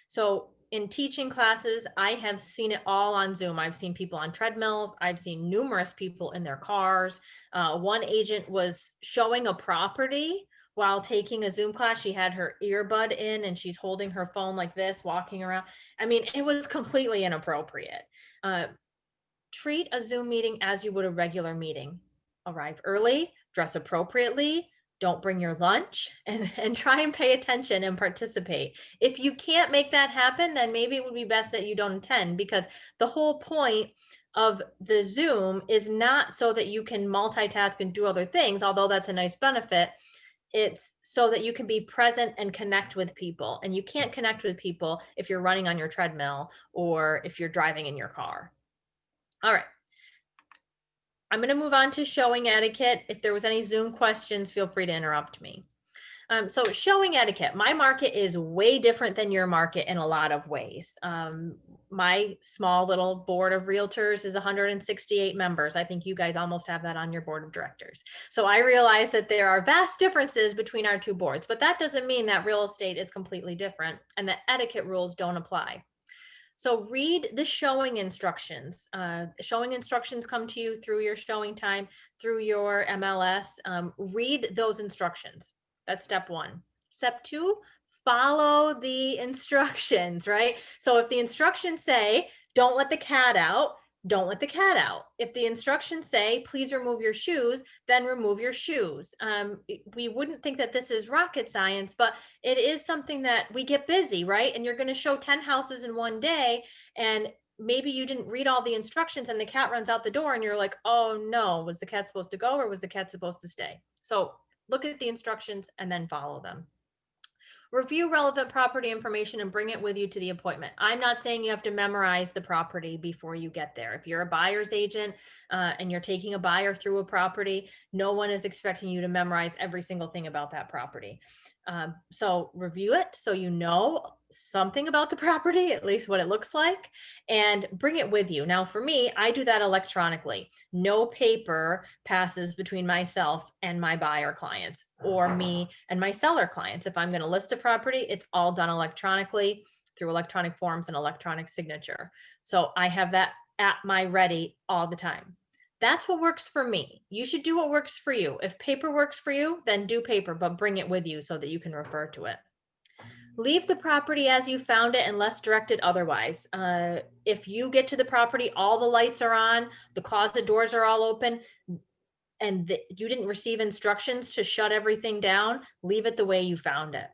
So in teaching classes, I have seen it all on Zoom. I've seen people on treadmills. I've seen numerous people in their cars. One agent was showing a property while taking a Zoom class. She had her earbud in and she's holding her phone like this, walking around. I mean, it was completely inappropriate. Treat a Zoom meeting as you would a regular meeting. Arrive early, dress appropriately, don't bring your lunch, and try and pay attention and participate. If you can't make that happen, then maybe it would be best that you don't attend, because the whole point of the Zoom is not so that you can multitask and do other things, although that's a nice benefit. It's so that you can be present and connect with people. And you can't connect with people if you're running on your treadmill or if you're driving in your car. All right. I'm going to move on to showing etiquette. If there was any Zoom questions, feel free to interrupt me. So showing etiquette, my market is way different than your market in a lot of ways. My small little board of realtors is 168 members. I think you guys almost have that on your board of directors. So I realize that there are vast differences between our two boards, but that doesn't mean that real estate is completely different and that etiquette rules don't apply. So read the showing instructions. Showing instructions come to you through your showing time, through your MLS. Read those instructions. That's step one. Step two, follow the instructions, right? So if the instructions say, don't let the cat out, don't let the cat out. If the instructions say, please remove your shoes, then remove your shoes. We wouldn't think that this is rocket science, but it is something that we get busy, right? And you're going to show 10 houses in one day, and maybe you didn't read all the instructions and the cat runs out the door and you're like, oh no, was the cat supposed to go or was the cat supposed to stay? So look at the instructions and then follow them. Review relevant property information and bring it with you to the appointment. I'm not saying you have to memorize the property before you get there. If you're a buyer's agent and you're taking a buyer through a property, no one is expecting you to memorize every single thing about that property. So review it so you know something about the property, at least what it looks like, and bring it with you. Now, for me, I do that electronically. No paper passes between myself and my buyer clients, or me and my seller clients. If I'm going to list a property, it's all done electronically through electronic forms and electronic signature. So I have that at my ready all the time. That's what works for me. You should do what works for you. If paper works for you, then do paper, but bring it with you so that you can refer to it. Leave the property as you found it unless directed otherwise. If you get to the property, all the lights are on, the closet doors are all open, and you didn't receive instructions to shut everything down, leave it the way you found it.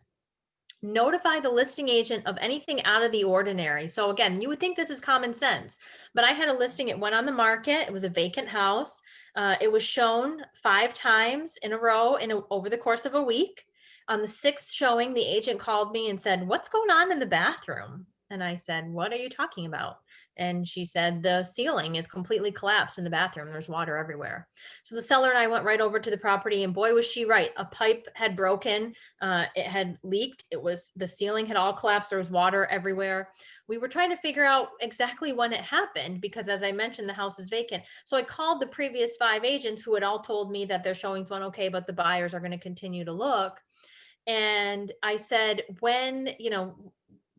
Notify the listing agent of anything out of the ordinary. So again, you would think this is common sense, but I had a listing, it went on the market, it was a vacant house. It was shown 5 times in a row over the course of a week. On the 6th showing, the agent called me and said, "What's going on in the bathroom?" And I said, "What are you talking about?" And she said, "The ceiling is completely collapsed in the bathroom. There's water everywhere." So the seller and I went right over to the property, and boy, was she right. A pipe had broken. It had leaked. The ceiling had all collapsed. There was water everywhere. We were trying to figure out exactly when it happened because, as I mentioned, the house is vacant. So I called the previous 5 agents who had all told me that their showings went okay, but the buyers are going to continue to look. And I said,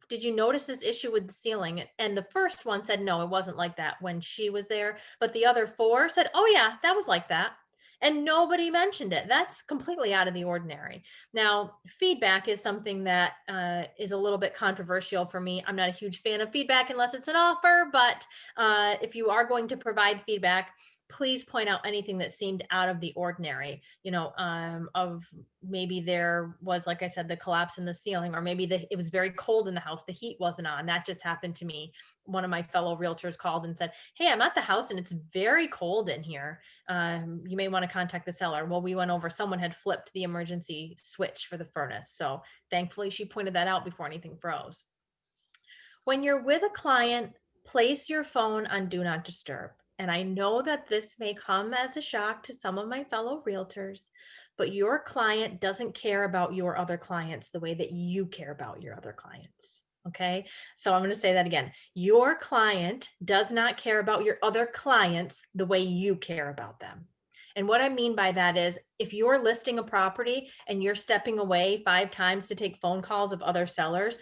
did you notice this issue with the ceiling? And the first one said, no, it wasn't like that when she was there. But the other 4 said, oh yeah, that was like that. And nobody mentioned it. That's completely out of the ordinary. Now, feedback is something that is a little bit controversial for me. I'm not a huge fan of feedback unless it's an offer, but if you are going to provide feedback, please point out anything that seemed out of the ordinary, of maybe there was, like I said, the collapse in the ceiling, or maybe it was very cold in the house. The heat wasn't on. That just happened to me. One of my fellow realtors called and said, "Hey, I'm at the house and it's very cold in here. You may want to contact the seller." Well, we went over, someone had flipped the emergency switch for the furnace. So thankfully she pointed that out before anything froze. When you're with a client, place your phone on Do Not Disturb. And I know that this may come as a shock to some of my fellow realtors, but your client doesn't care about your other clients the way that you care about your other clients. Okay. So I'm going to say that again. Your client does not care about your other clients the way you care about them. And what I mean by that is, if you're listing a property and you're stepping away 5 times to take phone calls of other sellers,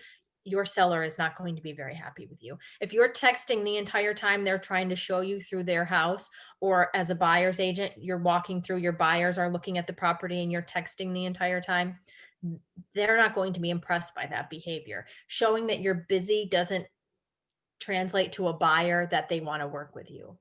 your seller is not going to be very happy with you. If you're texting the entire time they're trying to show you through their house, or as a buyer's agent, you're walking through, your buyers are looking at the property and you're texting the entire time, they're not going to be impressed by that behavior. Showing that you're busy doesn't translate to a buyer that they want to work with you.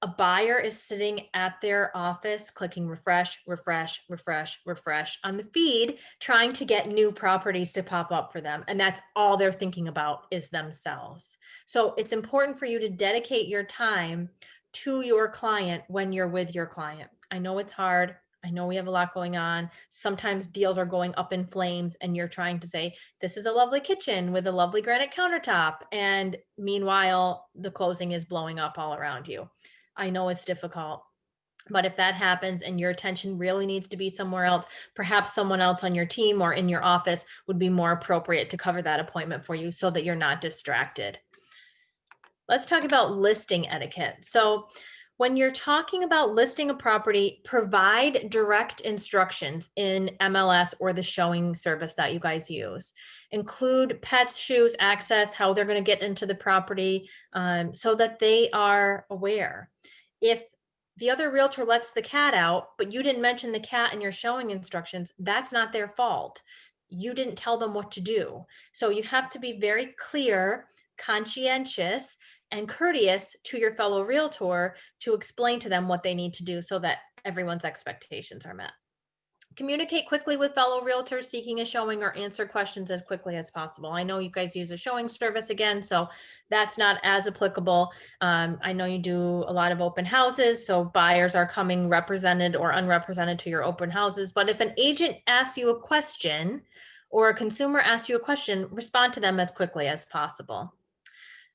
A buyer is sitting at their office clicking refresh, refresh, refresh, refresh on the feed, trying to get new properties to pop up for them. And that's all they're thinking about is themselves. So it's important for you to dedicate your time to your client when you're with your client. I know it's hard. I know we have a lot going on. Sometimes deals are going up in flames and you're trying to say, this is a lovely kitchen with a lovely granite countertop. And meanwhile, the closing is blowing up all around you. I know it's difficult, but if that happens and your attention really needs to be somewhere else, perhaps someone else on your team or in your office would be more appropriate to cover that appointment for you so that you're not distracted. Let's talk about listing etiquette. So when you're talking about listing a property, provide direct instructions in MLS or the showing service that you guys use. Include pets, shoes, access, how they're going to get into the property, so that they are aware. If the other realtor lets the cat out, but you didn't mention the cat in your showing instructions, that's not their fault. You didn't tell them what to do. So you have to be very clear, conscientious, and courteous to your fellow realtor to explain to them what they need to do so that everyone's expectations are met. Communicate quickly with fellow realtors seeking a showing, or answer questions as quickly as possible. I know you guys use a showing service again, so that's not as applicable. I know you do a lot of open houses, so buyers are coming represented or unrepresented to your open houses. But if an agent asks you a question or a consumer asks you a question, respond to them as quickly as possible.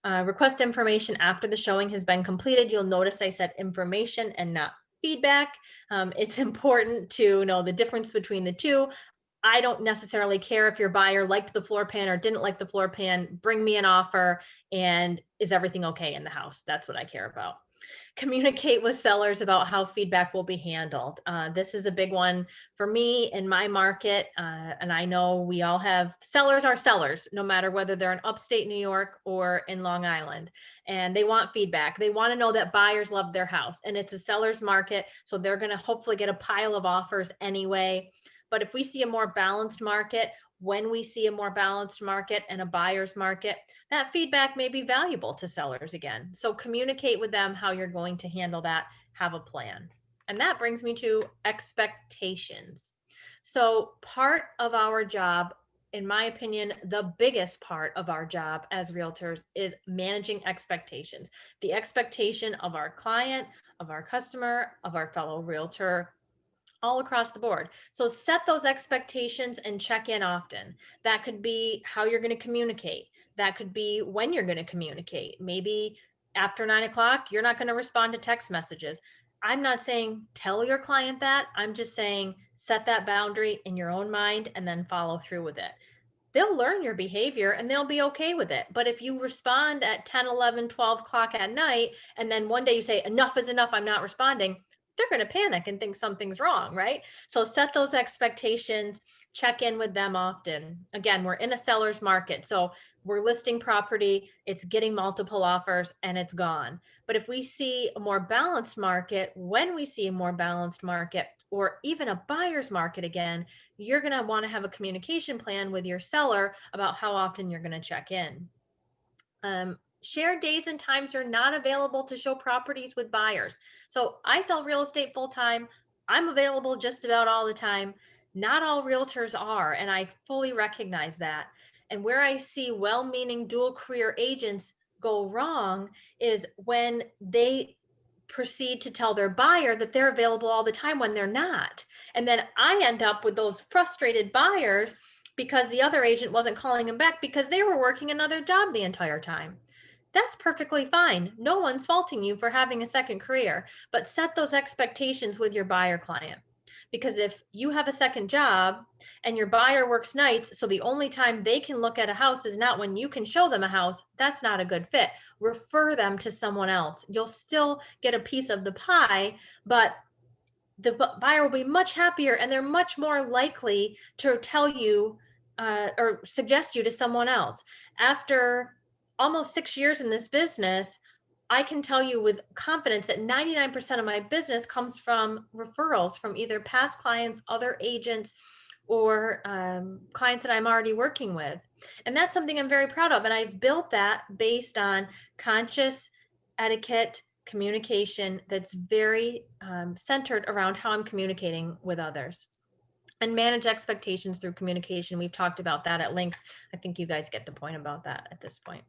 Request information after the showing has been completed. You'll notice I said information and not feedback. It's important to know the difference between the two. I don't necessarily care if your buyer liked the floor plan or didn't like the floor plan. Bring me an offer, and is everything okay in the house? That's what I care about. Communicate with sellers about how feedback will be handled. This is a big one for me in my market. And I know we all have sellers are sellers, no matter whether they're in upstate New York or in Long Island. And they want feedback. They want to know that buyers love their house. And it's a seller's market, so they're going to hopefully get a pile of offers anyway. But if we see a more balanced market, when we see a more balanced market and a buyer's market, that feedback may be valuable to sellers again. So communicate with them how you're going to handle that, have a plan. And that brings me to expectations. So part of our job in my opinion, the biggest part of our job as realtors is managing expectations. The expectation of our client, of our customer, of our fellow realtor, all across the board. So set those expectations and check in often. That could be how you're going to communicate. That could be when you're going to communicate. Maybe after 9 o'clock, you're not going to respond to text messages. I'm not saying tell your client that. I'm just saying set that boundary in your own mind and then follow through with it. They'll learn your behavior and they'll be okay with it. But if you respond at 10, 11, 12 o'clock at night, and then one day you say, enough is enough, I'm not responding, they're going to panic and think something's wrong, right? So set those expectations, check in with them often. Again, we're in a seller's market. So we're listing property, it's getting multiple offers and it's gone. But if we see a more balanced market, when we see a more balanced market, or even a buyer's market again, you're going to want to have a communication plan with your seller about how often you're going to check in. Shared days and times are not available to show properties with buyers. So I sell real estate full time. I'm available just about all the time. Not all realtors are, and I fully recognize that. And where I see well-meaning dual career agents go wrong is when they proceed to tell their buyer that they're available all the time when they're not. And then I end up with those frustrated buyers because the other agent wasn't calling them back because they were working another job the entire time. That's perfectly fine. No one's faulting you for having a second career, but set those expectations with your buyer client. Because if you have a second job and your buyer works nights, so the only time they can look at a house is not when you can show them a house, that's not a good fit. Refer them to someone else. You'll still get a piece of the pie, but the buyer will be much happier and they're much more likely to tell you or suggest you to someone else. After almost 6 years in this business, I can tell you with confidence that 99% of my business comes from referrals from either past clients, other agents, or clients that I'm already working with. And that's something I'm very proud of. And I've built that based on conscious etiquette communication that's very centered around how I'm communicating with others. And manage expectations through communication. We've talked about that at length. I think you guys get the point about that at this point.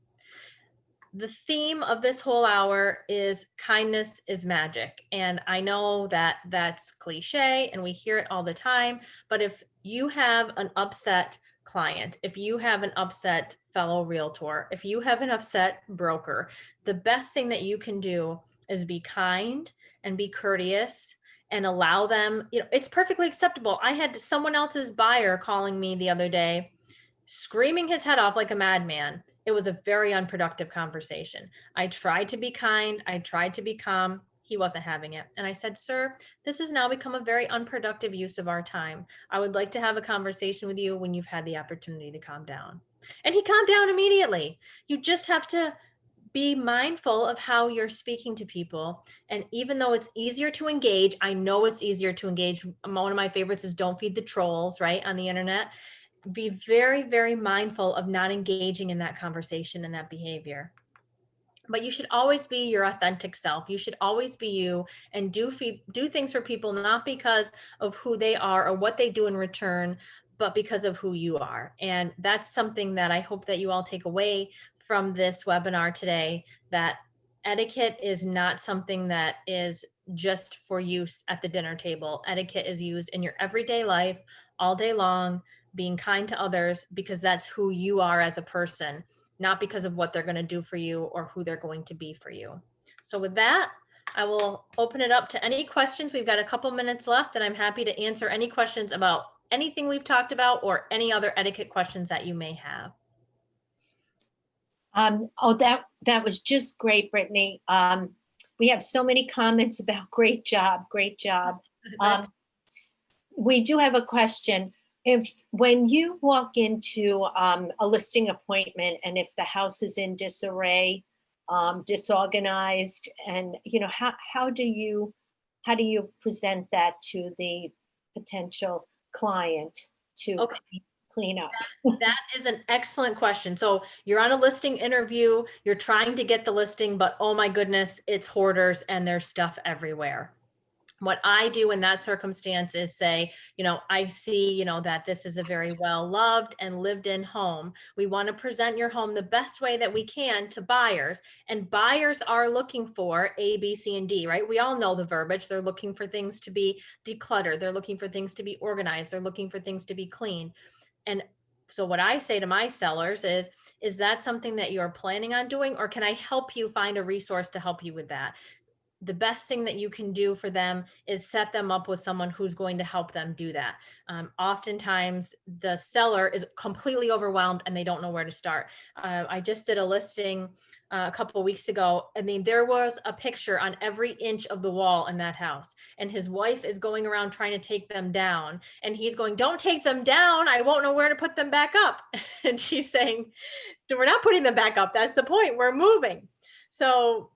The theme of this whole hour is kindness is magic. And I know that that's cliche and we hear it all the time, but if you have an upset client, if you have an upset fellow realtor, if you have an upset broker, the best thing that you can do is be kind and be courteous and allow them, it's perfectly acceptable. I had someone else's buyer calling me the other day, screaming his head off like a madman. It was a very unproductive conversation. I tried to be kind. I tried to be calm. He wasn't having it. And I said, sir, this has now become a very unproductive use of our time. I would like to have a conversation with you when you've had the opportunity to calm down. And he calmed down immediately. You just have to be mindful of how you're speaking to people. And even though it's easier to engage, I know it's easier to engage. One of my favorites is don't feed the trolls, right, on the internet. Be very, very mindful of not engaging in that conversation and that behavior. But you should always be your authentic self. You should always be you and do things for people, not because of who they are or what they do in return, but because of who you are. And that's something that I hope that you all take away from this webinar today, that etiquette is not something that is just for use at the dinner table. Etiquette is used in your everyday life all day long, being kind to others because that's who you are as a person, not because of what they're going to do for you or who they're going to be for you. So with that, I will open it up to any questions. We've got a couple minutes left and I'm happy to answer any questions about anything we've talked about or any other etiquette questions that you may have. That was just great, Brittany. We have so many comments about great job. We do have a question. If when you walk into a listing appointment and if the house is in disarray, disorganized, and how do you present that to the potential client to clean up? That is an excellent question. So you're on a listing interview, you're trying to get the listing, but oh my goodness, it's hoarders and there's stuff everywhere. What I do in that circumstance is say, I see, that this is a very well loved and lived in home. We want to present your home the best way that we can to buyers. And buyers are looking for A, B, C, and D, right? We all know the verbiage. They're looking for things to be decluttered. They're looking for things to be organized. They're looking for things to be clean. And so what I say to my sellers is that something that you're planning on doing, or can I help you find a resource to help you with that? The best thing that you can do for them is set them up with someone who's going to help them do that. Oftentimes the seller is completely overwhelmed and they don't know where to start. I just did a listing a couple of weeks ago. I mean, there was a picture on every inch of the wall in that house, and his wife is going around trying to take them down, and he's going, "Don't take them down. I won't know where to put them back up." And she's saying, "We're not putting them back up. That's the point. We're moving." So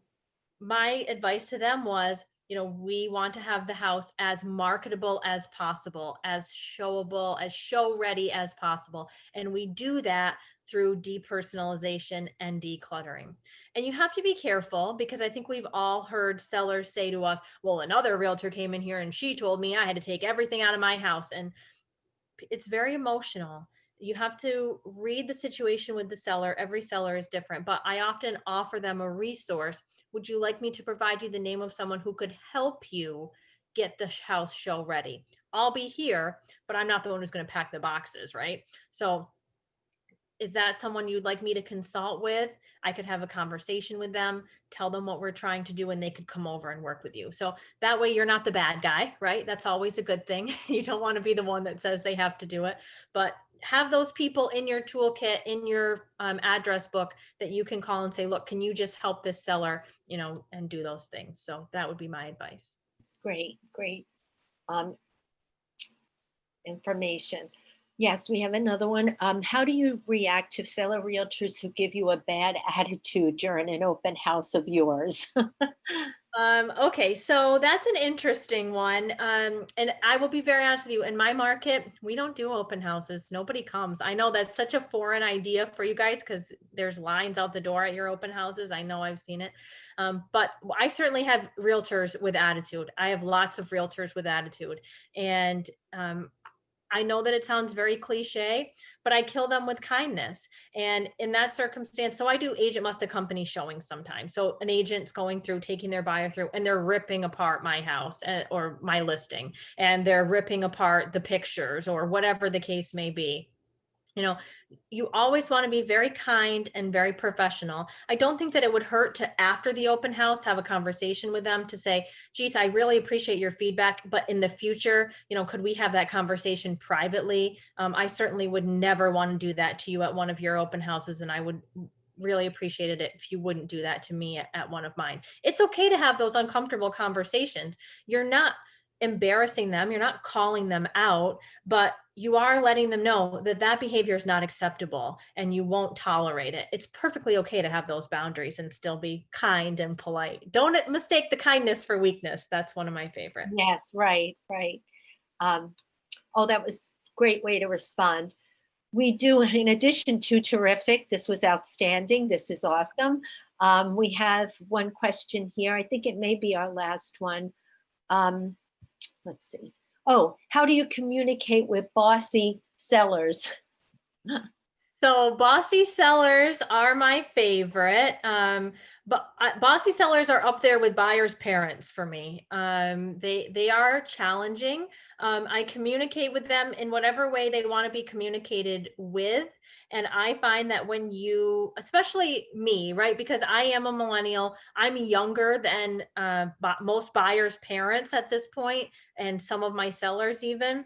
my advice to them was, we want to have the house as marketable as possible, as showable, as show ready as possible. And we do that through depersonalization and decluttering. And you have to be careful, because I think we've all heard sellers say to us, "Well, another realtor came in here and she told me I had to take everything out of my house." And it's very emotional. You have to read the situation with the seller. Every seller is different, but I often offer them a resource. Would you like me to provide you the name of someone who could help you get the house show ready? I'll be here, but I'm not the one who's going to pack the boxes, right? So is that someone you'd like me to consult with? I could have a conversation with them, tell them what we're trying to do, and they could come over and work with you. So that way you're not the bad guy, right? That's always a good thing. You don't want to be the one that says they have to do it, but have those people in your toolkit, in your address book, that you can call and say, "Look, can you just help this seller, and do those things?" So that would be my advice. Great, great information. Yes, we have another one. How do you react to fellow realtors who give you a bad attitude during an open house of yours? Okay, so that's an interesting one. And I will be very honest with you, in my market, we don't do open houses. Nobody comes. I know that's such a foreign idea for you guys, because there's lines out the door at your open houses. I know, I've seen it. But I certainly have realtors with attitude. I have lots of realtors with attitude. And I know that it sounds very cliche, but I kill them with kindness. And in that circumstance, so I do agent must accompany showings sometimes. So an agent's going through, taking their buyer through, and they're ripping apart my house or my listing, and they're ripping apart the pictures or whatever the case may be. You always want to be very kind and very professional. I don't think that it would hurt to, after the open house, have a conversation with them to say, "Geez, I really appreciate your feedback, but in the future, could we have that conversation privately? I certainly would never want to do that to you at one of your open houses, and I would really appreciate it if you wouldn't do that to me at one of mine." It's okay to have those uncomfortable conversations. You're not embarrassing them, you're not calling them out, but you are letting them know that that behavior is not acceptable and you won't tolerate it. It's perfectly okay to have those boundaries and still be kind and polite. Don't mistake the kindness for weakness. That's one of my favorite. Yes, right, right. Um, oh, that was a great way to respond. We do, in addition to terrific, this was outstanding, this is awesome. We have one question here. I think it may be our last one. Um, let's see. Oh, how do you communicate with bossy sellers? So Bossy Sellers are my favorite, but Bossy Sellers are up there with buyers' parents for me. They are challenging. I communicate with them in whatever way they want to be communicated with, and I find that when you, especially me, right, because I am a millennial, I'm younger than most buyers' parents at this point, and some of my sellers even.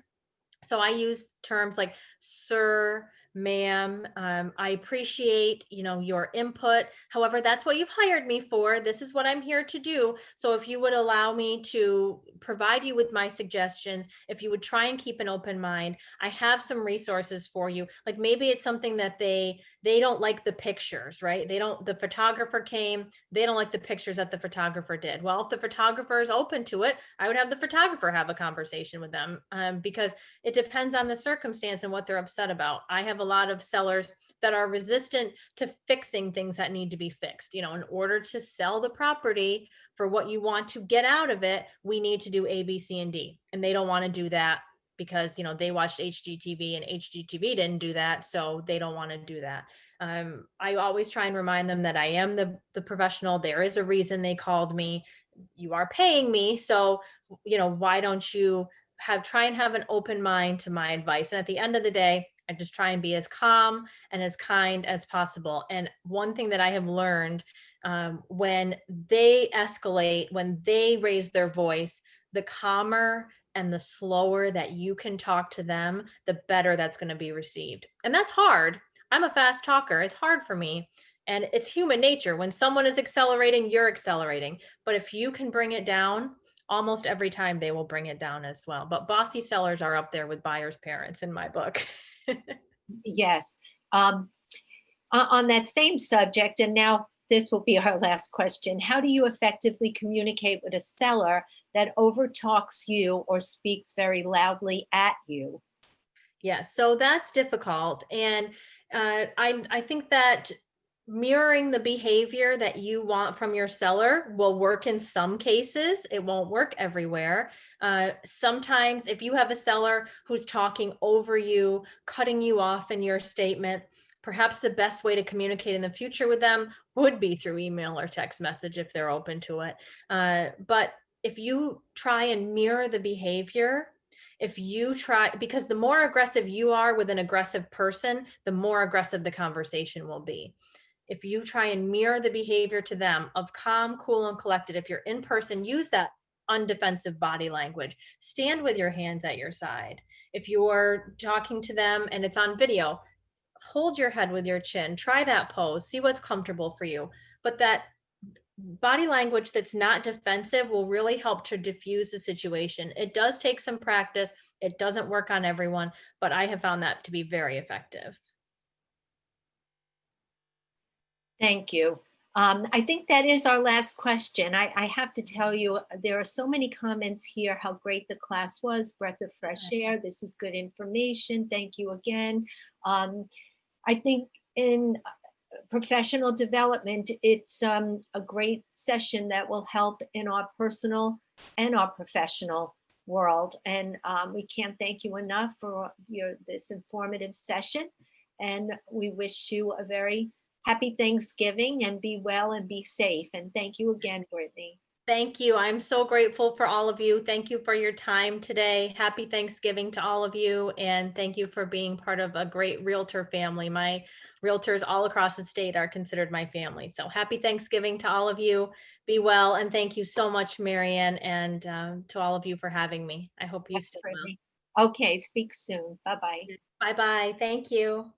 So I use terms like sir, ma'am. I appreciate, your input. However, that's what you've hired me for. This is what I'm here to do. So if you would allow me to provide you with my suggestions, if you would try and keep an open mind, I have some resources for you. Like maybe it's something that they don't like the pictures, right? The photographer came, they don't like the pictures that the photographer did. Well, if the photographer is open to it, I would have the photographer have a conversation with them, because it depends on the circumstance and what they're upset about. I have a lot of sellers that are resistant to fixing things that need to be fixed. In order to sell the property for what you want to get out of it, we need to do A, B, C, and D. And they don't want to do that because, they watched HGTV and HGTV didn't do that. So they don't want to do that. I always try and remind them that I am the professional. There is a reason they called me. You are paying me. So, why don't you try and have an open mind to my advice? And at the end of the day, I just try and be as calm and as kind as possible. And one thing that I have learned, when they escalate, when they raise their voice, the calmer and the slower that you can talk to them, the better that's going to be received. And that's hard. I'm a fast talker. It's hard for me. And it's human nature. When someone is accelerating, you're accelerating. But if you can bring it down, almost every time they will bring it down as well. But bossy sellers are up there with buyers' parents in my book. Yes. On that same subject, and now this will be our last question. How do you effectively communicate with a seller that overtalks you or speaks very loudly at you? Yes, so that's difficult. And I think that mirroring the behavior that you want from your seller will work in some cases. It won't work everywhere. Sometimes if you have a seller who's talking over you, cutting you off in your statement, perhaps the best way to communicate in the future with them would be through email or text message if they're open to it. But if you try and mirror the behavior, if you try, because the more aggressive you are with an aggressive person, the more aggressive the conversation will be. If you try and mirror the behavior to them of calm, cool, and collected, if you're in person, use that undefensive body language. Stand with your hands at your side. If you're talking to them and it's on video, hold your head with your chin. Try that pose. See what's comfortable for you. But that body language that's not defensive will really help to diffuse the situation. It does take some practice. It doesn't work on everyone, but I have found that to be very effective. Thank you. I think that is our last question. I have to tell you, there are so many comments here, how great the class was, breath of fresh air. This is good information. Thank you again. I think in professional development, it's a great session that will help in our personal and our professional world. And we can't thank you enough for this informative session. And we wish you a very happy Thanksgiving, and be well and be safe. And thank you again, Brittany. Thank you. I'm so grateful for all of you. Thank you for your time today. Happy Thanksgiving to all of you. And thank you for being part of a great realtor family. My realtors all across the state are considered my family. So happy Thanksgiving to all of you. Be well. And thank you so much, Marianne, and to all of you for having me. I hope you stay well. Okay, speak soon. Bye-bye. Bye-bye. Thank you.